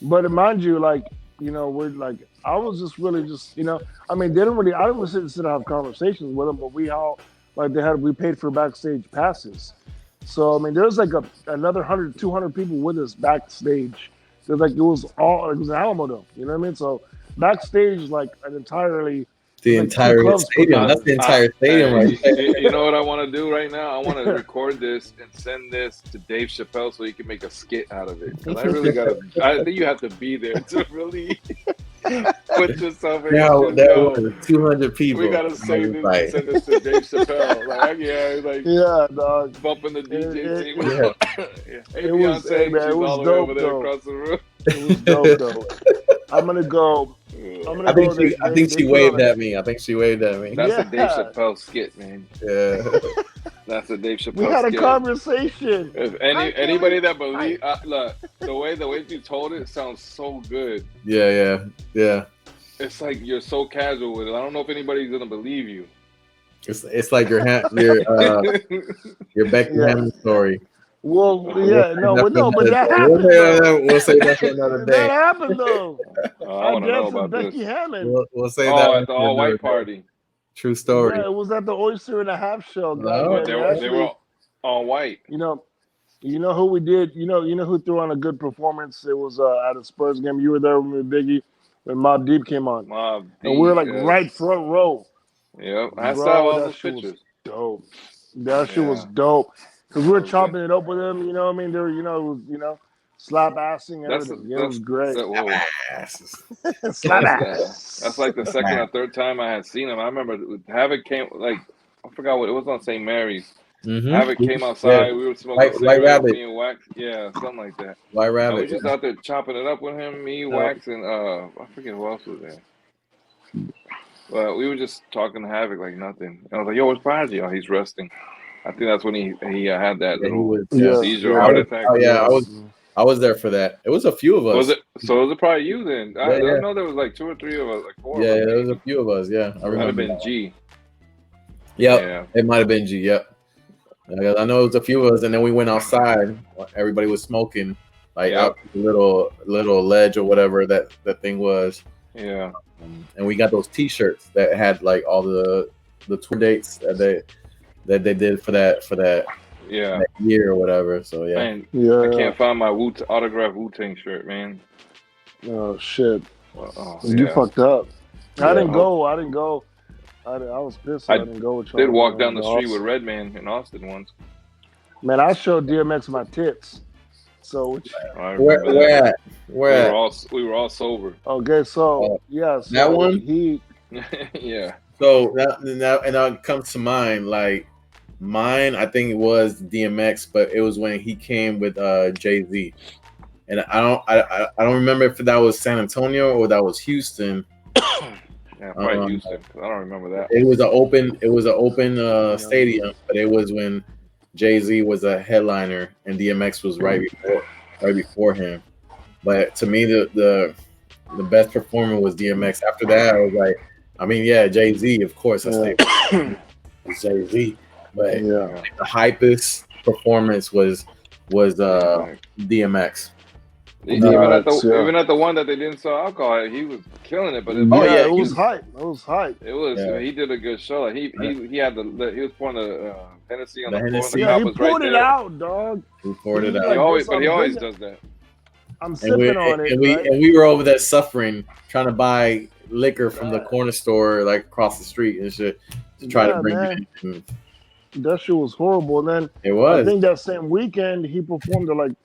But mind you, like we're like, I was just really just, I mean, they didn't really, I didn't sit and have conversations with them, but we all, like we paid for backstage passes. So, I mean, there's like another 100, 200 people with us backstage. There's like, it was an Alamo Dome, you know what I mean? So backstage, like an entirely, the like entire stadium. That's the entire stadium right there. You know what I want to do right now? I want to record this and send this to Dave Chappelle so he can make a skit out of it. Because I really I think you have to be there to really put yourself in. Yeah, that was 200 people. We gotta send this to Dave Chappelle. Dog. Bumping the DJ team. It was dope, over there across the room. It was dope, though. I'm gonna go. I think she waved at me. That's a Dave Chappelle skit, man. Yeah. That's a Dave Chappelle skit. We had a conversation. If anybody that believes, look, the way you told it sounds so good. Yeah. It's like you're so casual with it. I don't know if anybody's gonna believe you. It's like your Becky Hammond story. Well, but that happened. We'll say that for another day. That happened though. I want to know about Becky this. Hammond. We'll say that at the all-white party. True story. Yeah, it was at the Oyster and a Half show. No, they were all white. You know who we did. You know who threw on a good performance. It was at a Spurs game. You were there with Biggie when Mobb Deep came on. And we were like right front row. Yep, I saw all those pictures. Dope. That shit was dope. Because we were chopping it up with them, you know what I mean? They were, it was, slap assing everything. It was great. Slap ass. That's like the second or third time I had seen him. I remember Havoc came, I forgot what it was, on St. Mary's. Mm-hmm. Havoc came outside. Yeah. We were smoking White Rabbit. Me and Wax. Yeah, something like that. White Rabbit. We were just out there chopping it up with him, me, Wax, and I forget who else was there. Well, we were just talking to Havoc like nothing. I was like, yo, what's Prodigy? Oh, he's resting. I think that's when he had that little seizure heart attack. Oh yeah, I was there for that. It was a few of us. Was it probably you then? I know there was like 2 or 3 of us, like 4. Yeah, there was a few of us. Yeah, I remember. It might have been G. Yep, yeah, it might have been G. Yep. I know it was a few of us, and then we went outside. Everybody was smoking, out the little ledge or whatever that thing was. Yeah. And we got those T-shirts that had like all the tour dates that they did for that that year or whatever. So man, I can't find my autographed Wu-Tang shirt, man. Oh shit! You fucked up. I didn't go. I was pissed. I didn't go. Did walk down the street with Redman in Austin once. Man, I showed DMX my tits. So where at? We were all sober. Okay, so that one. Yeah. So that comes to mind. Like mine, I think it was DMX, but it was when he came with Jay-Z, and I don't remember if that was San Antonio or that was Houston. Yeah, probably Houston. I don't remember that. It was an open stadium, but it was when Jay-Z was a headliner and DMX was right before him. But to me, the best performer was DMX. After that, I was like, Jay-Z, of course. I say Jay-Z, but the hypest performance was DMX. Even at the one that they didn't sell alcohol, he was killing it. But it was hype. It was hype. It was. He did a good show. Like he had he was pouring the Hennessy on the Hennessy. floor. He poured it out, dog. He poured it out. He always does that. I'm sipping on it. And we were over there suffering, trying to buy liquor from the corner store, like across the street and shit, to try to bring it in. That shit was horrible. And then it was. I think that same weekend he performed at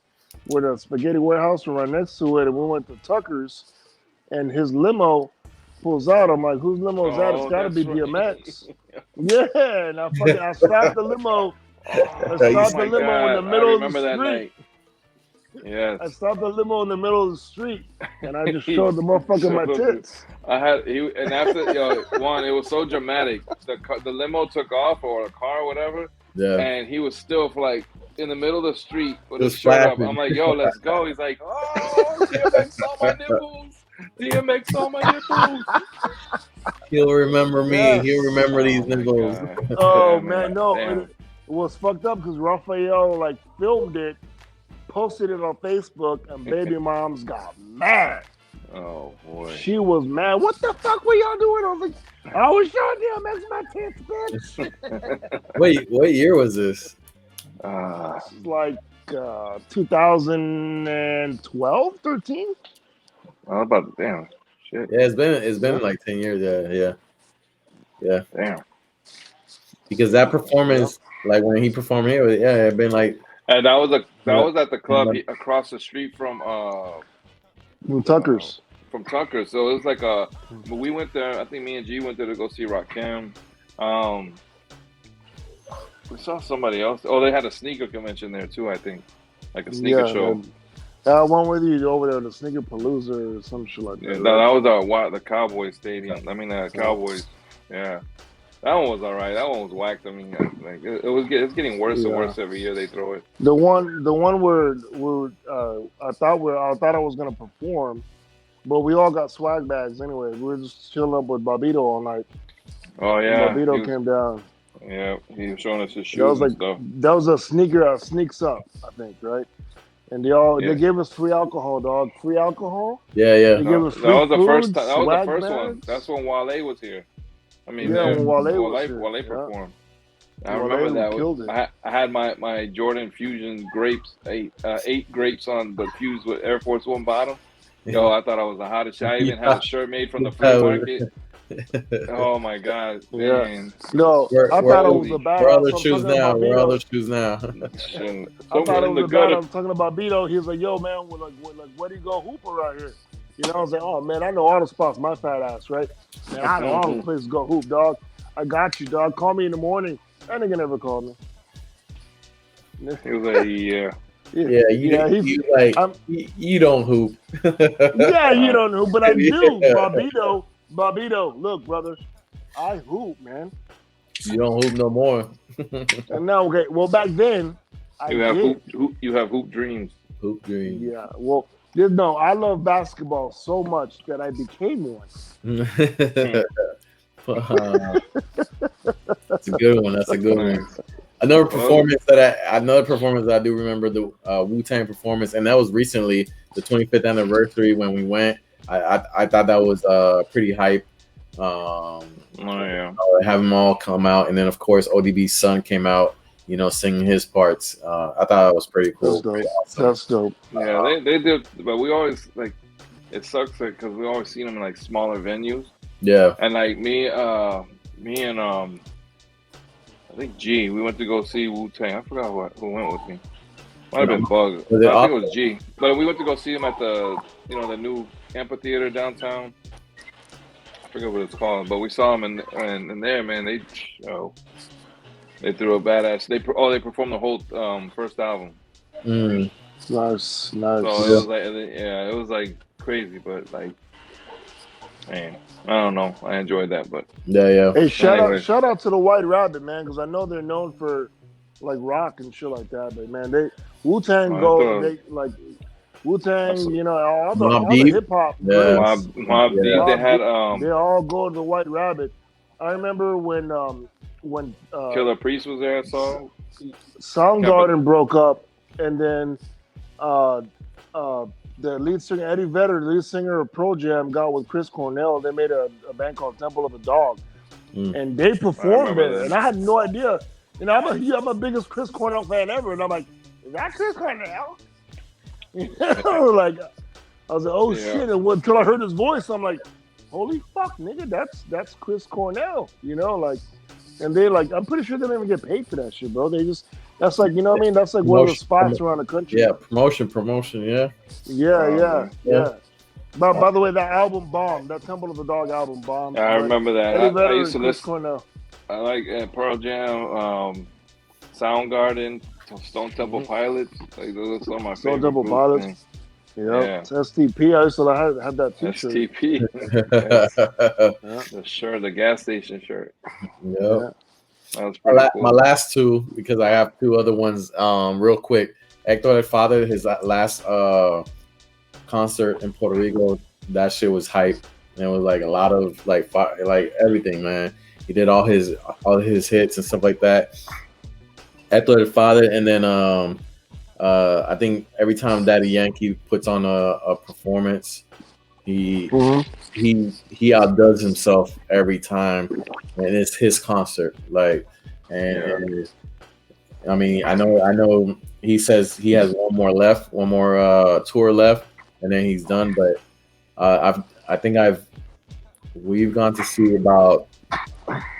with a spaghetti warehouse right next to it, and we went to Tucker's, and his limo pulls out. I'm like, whose limo is that? It's got to be DMX. Yeah, and I stopped the limo. I stopped the limo in the middle of the street. Yes. I stopped the limo in the middle of the street, and I just showed the motherfucker my tits. And after it was so dramatic. The limo took off, or a car or whatever. Yeah. And he was still in the middle of the street with his shirt up. I'm like, yo, let's go. He's like, oh, DMX saw my nipples. DMX saw my nipples. He'll remember me. He'll remember these nipples. Oh, man, no. It was fucked up because Raphael, filmed it, posted it on Facebook, and baby moms got mad. Oh boy. She was mad. What the fuck were y'all doing? I was like, I was showing them. That's my tits, bitch. Wait, what year was this? This is like 2012, 13. I was about to, damn shit. Yeah, it's been like 10 years. Yeah. Damn. Because that performance, like when he performed here, yeah, it been like. And that was at the club across the street from Tucker's. From Tucker. So it was like we went there. I think me and G went there to go see Rakim. We saw somebody else. Oh, they had a sneaker convention there too. I think, like a sneaker show. I went with you over there to Sneaker Palooza or some shit like that. Yeah, no, that was the Cowboys Stadium. I mean, Cowboys. Yeah, that one was all right. That one was whacked. I mean, like it's getting worse and worse every year they throw it. The one where I thought I was gonna perform, but we all got swag bags anyway. We were just chilling up with Bobito all night. Oh yeah, Bobito came down. Yeah, he was showing us his shoes and stuff. That was a sneaker sneaks up, I think, right? And they gave us free alcohol, dog. Free alcohol. Yeah. They gave us free that was the food, first time. That was the first bags. one. That's when Wale was here. I mean, when Wale performed. I Wale remember that. killed it. I had my Jordan Fusion grapes, eight grapes on, but fused with Air Force One bottom. Yo, I thought I was the hottest shit. I even had a shirt made from the flea market. Oh my god, man! No, I thought it was a bad. Where are those shoes now? Where are those shoes now? I thought it was a bad. I'm talking about Bito. He was like, "Yo, man, where do you go hoop around here?" You know, I was like, "Oh man, I know all the spots." My fat ass, right? Man, I know all the places to go hoop, dog. I got you, dog. Call me in the morning. That nigga never called me. He was like, "Yeah." You don't hoop. Yeah, you don't hoop, but I do. Bobito, look, brothers, I hoop, man. You don't hoop no more. And now, okay, well, back then, you have hoop dreams. Hoop dreams. Yeah, well, no, I love basketball so much that I became one. That's a good one. That's a good one. Another performance that I do remember, the Wu-Tang performance, and that was recently, the 25th anniversary when we went. I thought that was pretty hype. Have them all come out, and then of course ODB's son came out, singing his parts. I thought it was pretty cool. That's dope. Yeah, they did, but we always it sucks because we always see them in smaller venues. Yeah, and me and I think G, we went to go see Wu-Tang. I forgot who went with me. Might have been Bug. I think it was G. But we went to go see him at the the new amphitheater downtown. I forget what it's called, but we saw him in there, man. They threw a badass. They performed the whole first album. Nice. So it was crazy, but man, I don't know. I enjoyed that, but yeah. Hey, shout out to the White Rabbit, man, because I know they're known for rock and shit like that. But man, Wu-Tang Wu-Tang, all the hip hop. Mobb Deep. They had they all go to the White Rabbit. I remember when Killer Priest was there. I saw Soundgarden broke up, and then the lead singer Eddie Vedder, the lead singer of Pearl Jam, got with Chris Cornell. They made a band called Temple of the Dog, and they performed there. And I had no idea. I'm a biggest Chris Cornell fan ever, and I'm like, is that Chris Cornell? I was like, oh shit! And until I heard his voice, I'm like, holy fuck, nigga, that's Chris Cornell. And they I'm pretty sure they don't even get paid for that shit, bro. They just that's what I mean. That's one of the spots around the country. Yeah, promotion. Yeah. By the way, that album bombed. That Temple of the Dog album bombed. I remember that. I used to listen. Cornell. I like Pearl Jam, Soundgarden, Stone Temple Pilots. Those are some of my Stone favorite Temple Pilots. Yeah. It's STP. I used to have that t-shirt. STP. The shirt, the gas station shirt. Yeah. That was pretty cool. My last two, because I have two other ones real quick. Hector El Father, his last concert in Puerto Rico, that shit was hype. And it was a lot of everything, man. He did all his hits and stuff like that. Hector El Father, and then I think every time Daddy Yankee puts on a performance, He Mm-hmm. he outdoes himself every time, and it's his concert. Like, and I mean, I know. He says he has one more tour left, and then he's done. But I think we've gone to see about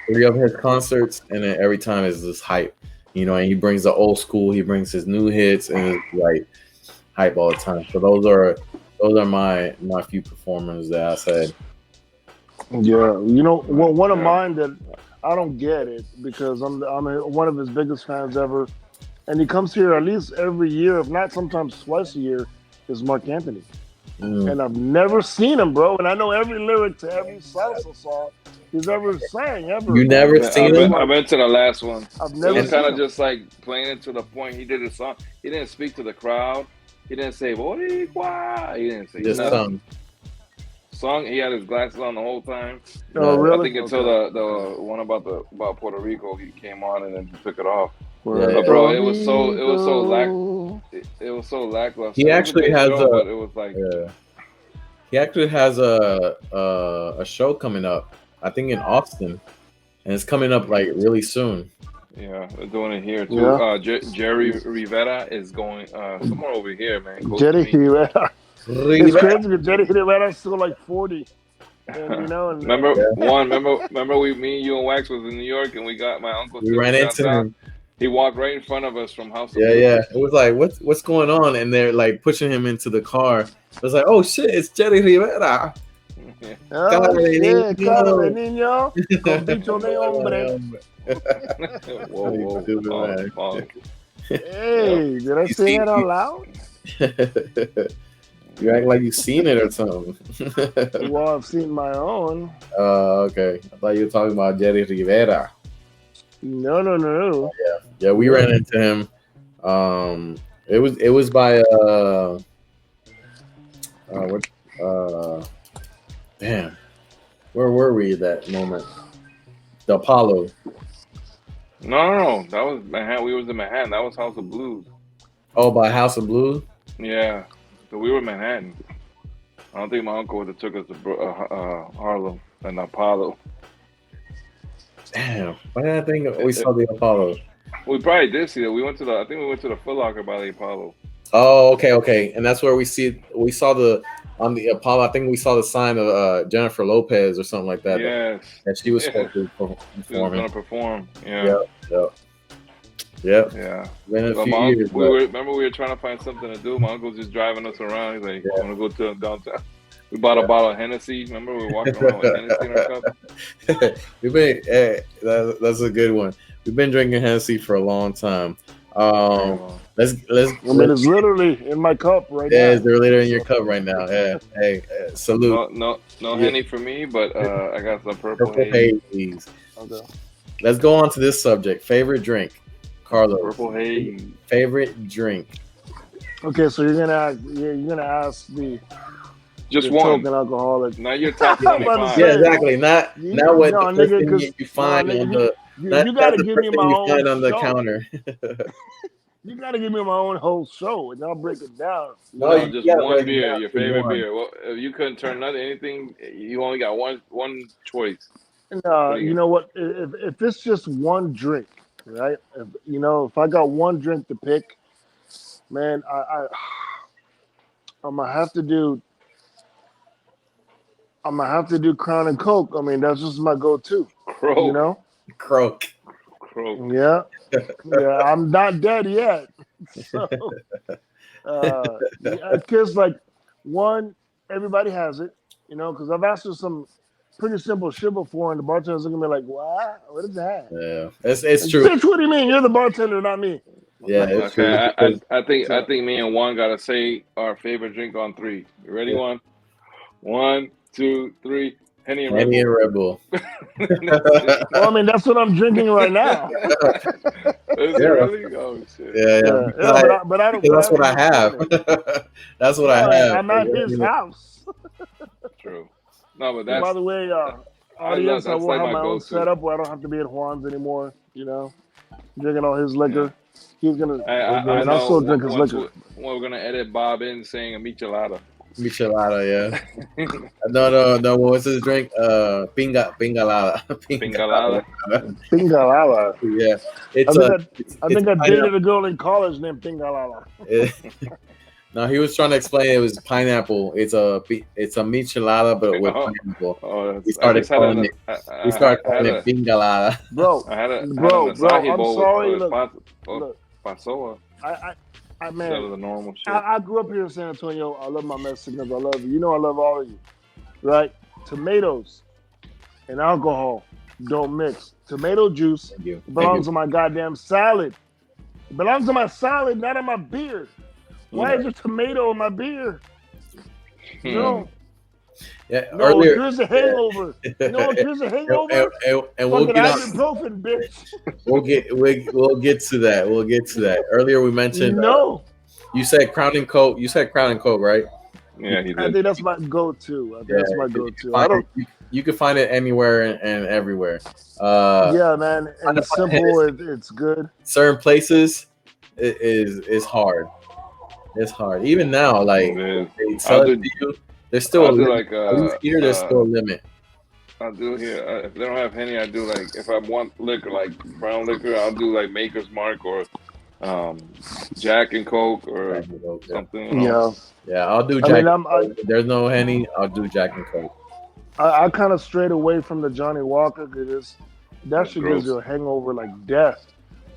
3 of his concerts, and then every time is this hype, and he brings the old school, he brings his new hits, and it's like hype all the time. So those are my few performers that I said. Yeah, one of mine that I don't get it because I'm one of his biggest fans ever, and he comes here at least every year, if not sometimes twice a year. Is Mark Anthony, and I've never seen him, bro. And I know every lyric to every salsa song he's ever sang ever. You never seen him? I went to the last one. I've never. It was kind of just like playing it to the point. He did his song. He didn't speak to the crowd. He didn't say "Boricua." He didn't say just nothing. Song. He had his glasses on the whole time. Oh, really? I think until the one about Puerto Rico, he came on and then he took it off. Yeah. But bro, it was so lackluster. He actually has but it was like he actually has a show coming up. I think in Austin, and it's coming up like really soon. Yeah, they're doing it here too. Yeah. Jerry Rivera is going somewhere over here, man. Jerry Rivera. It's crazy because Jerry Rivera's still like 40. And, remember me, you, and Wax was in New York, and we got my uncle. We ran into him. He walked right in front of us from House of Blues. Yeah. It was like, what's going on? And they're like pushing him into the car. It was like, oh shit, it's Jerry Rivera. Cara de niño, con bicho de hombre. Whoa. Hey, did I say that out loud? You act like you've seen it or something. Well, I've seen my own. Okay. I thought you were talking about Jerry Rivera. No. Yeah, we ran into him. It was by damn. Where were we at that moment? The Apollo. No. That was Manhattan. We was in Manhattan. That was House of Blues. Oh, by House of Blues? Yeah. So we were in Manhattan. I don't think my uncle would have took us to Harlem and Apollo. Damn. Why did I think we saw the Apollo? We probably did see that. I think we went to the Foot Locker by the Apollo. Oh, okay. And that's where we saw on the Apollo, I think we saw the sign of Jennifer Lopez or something like that. Yes. That she was supposed to perform. She was going to perform. Yeah. Yep. Yeah. Been a few years. Remember we were trying to find something to do. My uncle's just driving us around. He's like, "I want to go to downtown." We bought a bottle of Hennessy. Remember we were walking around with Hennessy in our cup. That's a good one. We've been drinking Hennessy for a long time. Let's. I mean, it's literally in my cup right now. Yeah, it's literally in your cup right now. Yeah. Hey, salute. No Henny for me, but I got some purple haze. Okay. Let's go on to this subject. Favorite drink, Carlos. Purple haze. Favorite drink. Okay, so you're gonna ask the just one token alcoholic. Not your top 25. Yeah, exactly. Not what the first thing you find on the. You gotta give me my own on the counter. You gotta give me my own whole show, and I'll break it down. No, just one beer, your favorite beer. Well, if you couldn't turn anything, you only got one choice. You know what? If it's just one drink, right? If I got one drink to pick, man, I'm gonna have to do Crown and Coke. I mean, that's just my go-to. Croak. Croak. Yeah. I'm not dead yet. So, because like one, everybody has it, because I've asked for some pretty simple shit before, and the bartender's looking at me like, "What? What is that?" Yeah, it's true. Bitch, what do you mean? You're the bartender, not me. Yeah, it's true. I think me and Juan gotta say our favorite drink on 3. You ready, Juan? 1, 2, 3. Henny and Red Bull. Well, I mean, that's what I'm drinking right now. Is it really? Oh shit. Yeah. But I don't. That's what I have. That's what I have. I'm at his house. True. No, but that's. By the way, audience, I will have my own setup where I don't have to be at Juan's anymore. Drinking all his liquor. He's gonna. I I'll still drink his liquor. We're gonna edit Bob in saying a michelada. Michelada, yeah. No. What was his drink? Pingalada. Pingalada. Pingalala. Yeah, I it's think I pineapple. dated a girl in college named Pingalala. No, he was trying to explain it was pineapple. It's a michelada, but with pineapple. Oh, We started calling it. We started I had calling it pingalada. Bro, I had an bro, acai I'm bowl sorry. with Look, pasoa I instead of man, the normal shit. I grew up here in San Antonio. I love my Mexicans. I love you. You know I love all of you, right? Tomatoes and alcohol don't mix. Tomato juice Thank you. belongs on my goddamn salad. It belongs on my salad, not on my beer. Why is there tomato in my beer? No. Yeah, No, earlier. here's a hangover. No, here's a hangover. And we'll Fucking get out. ibuprofen, bitch. We'll get to that. We'll get to that. Earlier we mentioned. No. You said Crown and Coke. You said Crown and Coke, right? Yeah, he I did. think that's my go-to. That's my go-to. I don't. You can find it anywhere and everywhere. Yeah, man. And it's simple. It's good. Certain places it is hard. It's hard. Even now, like It is. they sell it to you, there's still a limit. At least here, there's still a limit. I'll do here. If they don't have Henny, I do like if I want liquor like brown liquor, I'll do like Maker's Mark or Jack and Coke or something. Yeah. I'll do Jack. If there's no Henny, I'll do Jack and Coke. I kind of strayed away from the Johnny Walker because that shit gives you a hangover like death.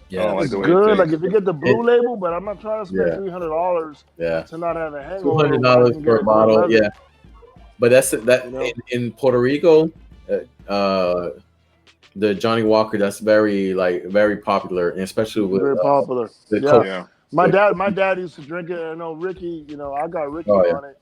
Yeah, it's good. Like if you get the blue label, but I'm not trying to spend $300 to not have a hangover. $200 for a bottle. Yeah, but that's in Puerto Rico. The Johnny Walker, that's very popular, and especially with very popular. Coke. Yeah. My dad used to drink it. I know Ricky. You know, I got Ricky on it,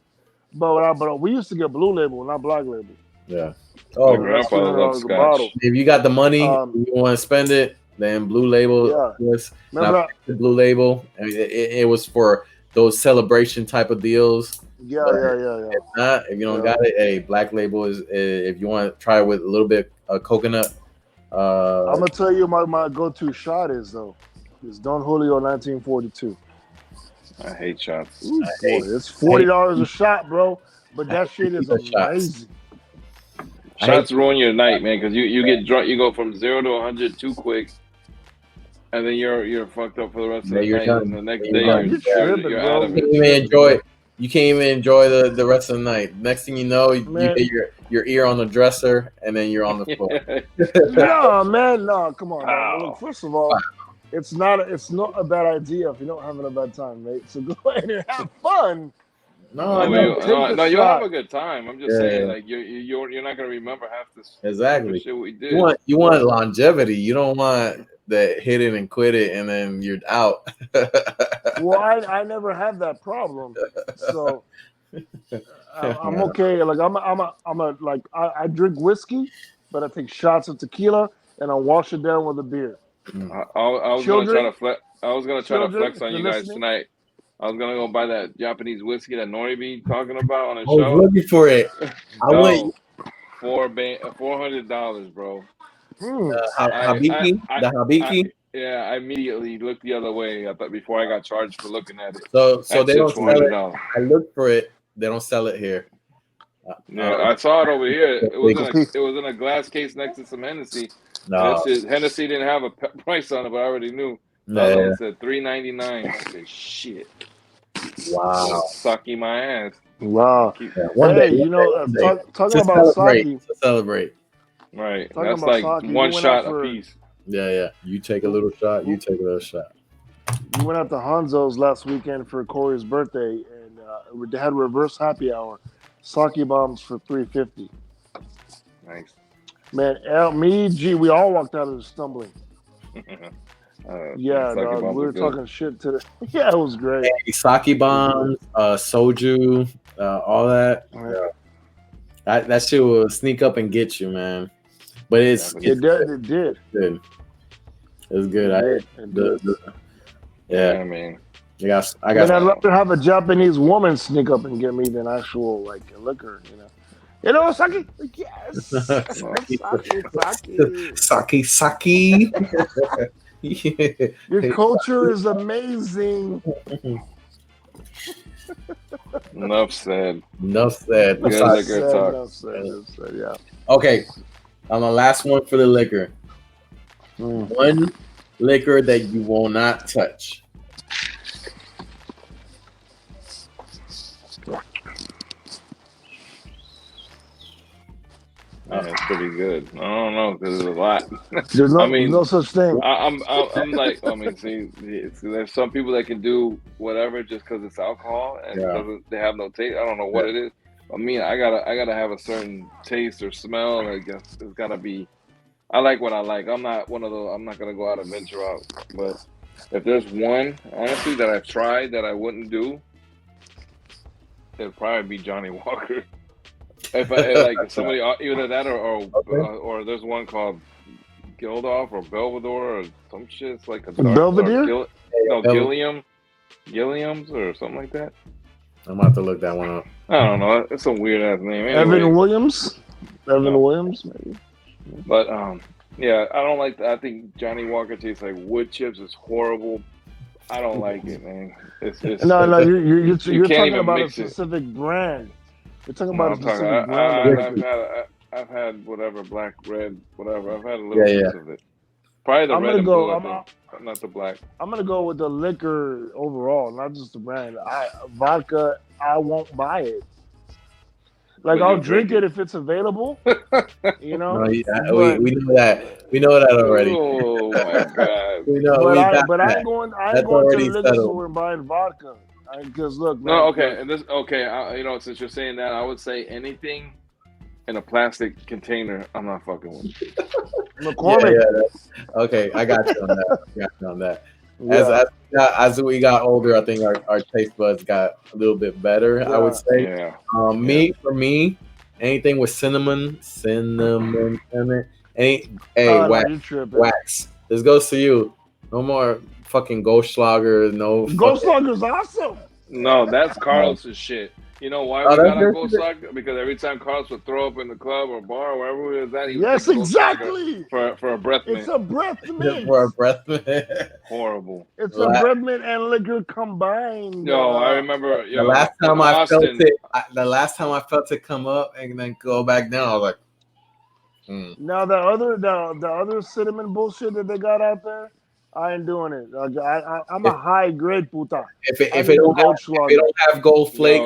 but we used to get blue label, not black label. Yeah. Oh, my grandfather loves Scotch. If you got the money, you want to spend it, then blue label. Yeah. Not the blue label. I mean, it was for those celebration type of deals. Yeah. If you don't got it, hey, black label is. If you want to try it with a little bit of coconut. I'm gonna tell you my go-to shot is Don Julio 1942. I hate shots. It's $40 a shot, bro. But that shit is amazing. Shots ruin your night, man, because you get drunk. You go from 0 to 100 too quick, and then you're fucked up for the rest of the night. And the next day you're out of it. You can't even enjoy the rest of the night. Next thing you know, you get your ear on the dresser, and then you're on the floor. No, come on. Look, first of all, it's not a bad idea if you don't having a bad time, mate. So go ahead and have fun. No, you'll have a good time. I'm just saying, like you're not gonna remember half this exactly shit we did. You want longevity. You don't want that hit it and quit it and then you're out. Well, I never had that problem, so I'm okay. Like I drink whiskey, but I take shots of tequila and I wash it down with a beer. I was gonna try to flex on you guys tonight. I was gonna go buy that Japanese whiskey that Nori be talking about on his show. I was looking for it. I went $400, bro. Habiki. I immediately looked the other way. I thought before I got charged for looking at it. So they don't sell it. I looked for it. They don't sell it here. I saw it over here. It was in a glass case next to some Hennessy. No, Hennessy didn't have a price on it, but I already knew. It said $3.99. I said, shit. Wow. Sucky my ass. Wow. One day, talking about sake. To celebrate. Right. That's like sake, one shot a piece. Yeah. You take a little shot, you take a little shot. We went out to Hanzo's last weekend for Corey's birthday, and they had reverse happy hour. Sake bombs for $3.50. Nice. Man, we all walked out of the stumbling. We were talking shit to the. Yeah, it was great. Sake bombs, soju, all that. Yeah. That shit will sneak up and get you, man. But it did. Good. It was good. Yeah, man. I'd love to have a Japanese woman sneak up and get me than actual liquor, You know, sake? Yes. Sake. Your culture is amazing. Enough said. Enough said. Good Besides, liquor talk. Enough said, yeah. okay, on the last one for the liquor. One liquor that you will not touch. That's pretty good. I don't know because there's a lot. There's no, I mean, no such thing. I'm like, I mean, see, there's some people that can do whatever just because it's alcohol and they have no taste. I don't know what it is. I mean, I gotta have a certain taste or smell. I guess it's gotta be. I like what I like. I'm not one of those. I'm not gonna go out and venture out. But if there's one, honestly, that I've tried that I wouldn't do, it'd probably be Johnny Walker. If I like somebody, either that or there's one called Gildoff or Belvedere or some shit. It's like a dark, Belvedere. Gilliam's or something like that. I'm about to look that one up. I don't know. It's a weird ass name. Anyway, Evan Williams, maybe. But yeah, I don't like that. I think Johnny Walker tastes like wood chips. It's horrible. I don't like it, man. It's no. You're talking even about a mix it. specific brand. You're talking No, about a specific brand. I've had whatever, black, red, whatever. I've had a little piece of it. Probably the I'm red gonna and go. blue, I think, not the black. I'm gonna go with the liquor overall, not just the brand. Vodka, I won't buy it. Like, I'll drink it if it's available. You know. No, we know that. We know that already. Oh my god. We know. But I ain't going. I ain't going to the liquor store and buying vodka. Because look, man, no, okay, and this you know, since you're saying that, I would say anything in a plastic container, I'm not fucking with. Okay, I got you on that. As we got older, I think our taste buds got a little bit better. I would say. Yeah. For me, anything with cinnamon, wax. This goes to you. No more fucking Goldschlager. No. Goldschlager's awesome. No, that's Carlos's shit. You know why we got a Goldschlager? Because every time Carlos would throw up in the club or bar or wherever we was at, he would exactly. For a breath mint. It's a breath mint. For a breath mint. Horrible. It's a breath mint and liquor combined. No, I remember the last time I felt it. The last time I felt it come up and then go back down, I was like, Now the other cinnamon bullshit that they got out there, I ain't doing it. I'm a high grade puta. If it don't have gold flake,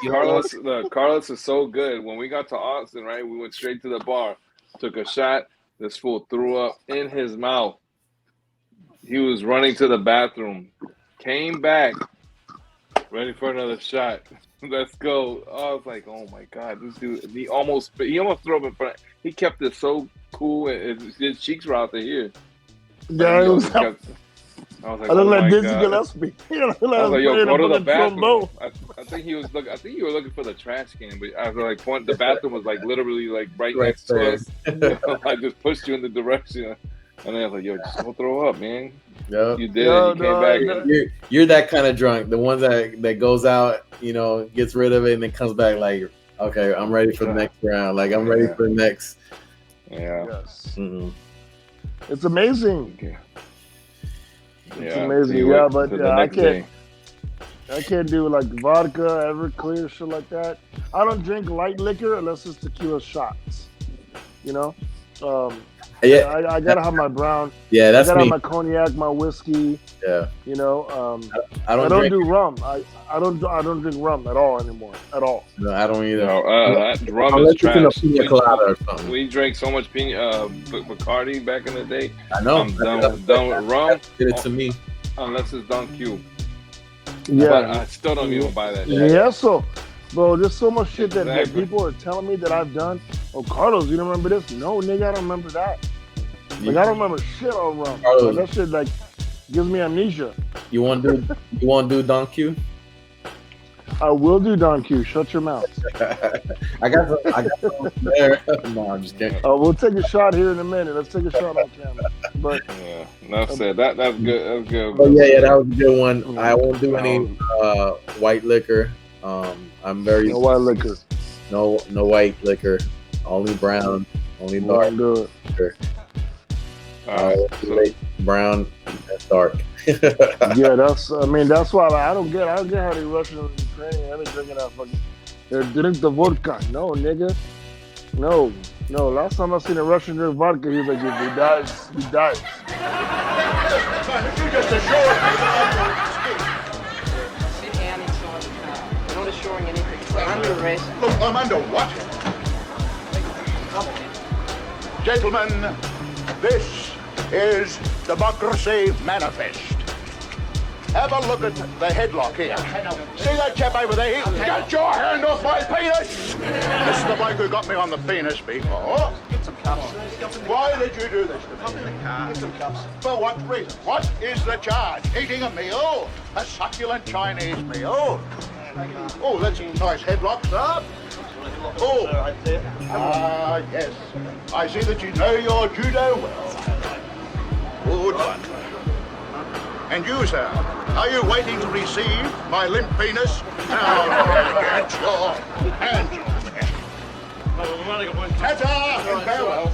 Carlos is so good. When we got to Austin, right, we went straight to the bar, took a shot. This fool threw up in his mouth. He was running to the bathroom, came back, ready for another shot. Let's go. I was like, oh my god, this dude. He almost threw up in front. He kept it so cool, and his cheeks were out to here. Yeah, I was like, I looked like Dizzy Gillespie. I was like, yo, go to the bathroom. I think you were looking for the trash can, but I was like, the bathroom was like literally like right next to us. I just pushed you in the direction, and then I was like, yo, just go throw up, man. Yep. You did. You came back. You're that kind of drunk. The one that goes out, gets rid of it, and then comes back like, okay, I'm ready for the next round. Like, I'm ready for the next. Yeah. Yes. Mm-hmm. It's amazing. Okay. It's amazing. Yeah, but I can't do like vodka, Everclear, shit like that. I don't drink light liquor unless it's tequila shots. I gotta have my brown. Yeah, that's I gotta me. have my cognac, my whiskey. Yeah. I don't do rum. I don't drink rum at all anymore. At all. No, I don't either. No, rum is trash. Pina colada or something. We drank so much Bacardi back in the day. I know. I'm done with rum. Did it to me. Unless it's Don Q. Yeah. But I still don't even buy that shit. Yeah, so, bro, there's so much shit that people are telling me that I've done. Oh, Carlos, you don't remember this? No, nigga, I don't remember that. Like, I don't remember shit on rum. Like, that shit, like, gives me amnesia. You want to do Don Q? I will do Don Q. Shut your mouth. I got some there. No, I'm just kidding. We'll take a shot here in a minute. Let's take a shot on camera. But yeah, enough said. That's good. That was good. Oh yeah, that was a good one. I won't do any white liquor. I'm very no white liquor. No white liquor. Only brown. Only dark. Good. Liquor. Brown and dark. Yeah, that's why I don't get how they Russian training. Let me drink it out. Fucking. Drink the vodka. No, nigga. No. Last time I seen a Russian drink vodka, he was like, if he dies, he dies. You just assured me. Sit down inside the car. We're not assuring anything. We're under arrest. Look, I'm under what? Gentlemen, this is Democracy Manifest. Have a look at the headlock here. See that chap over there? Get your hand off my penis! This is the bloke who got me on the penis before. Get some cups. Why did you do this? Up in the car. Get some cups. For what reason? What is the charge? Eating a meal? A succulent Chinese meal? Oh, that's a nice headlock, sir. Oh, yes. I see that you know your judo well. Good one. And you, sir, are you waiting to receive my limp penis? Now, get your hands off me. Ta-ta and farewell.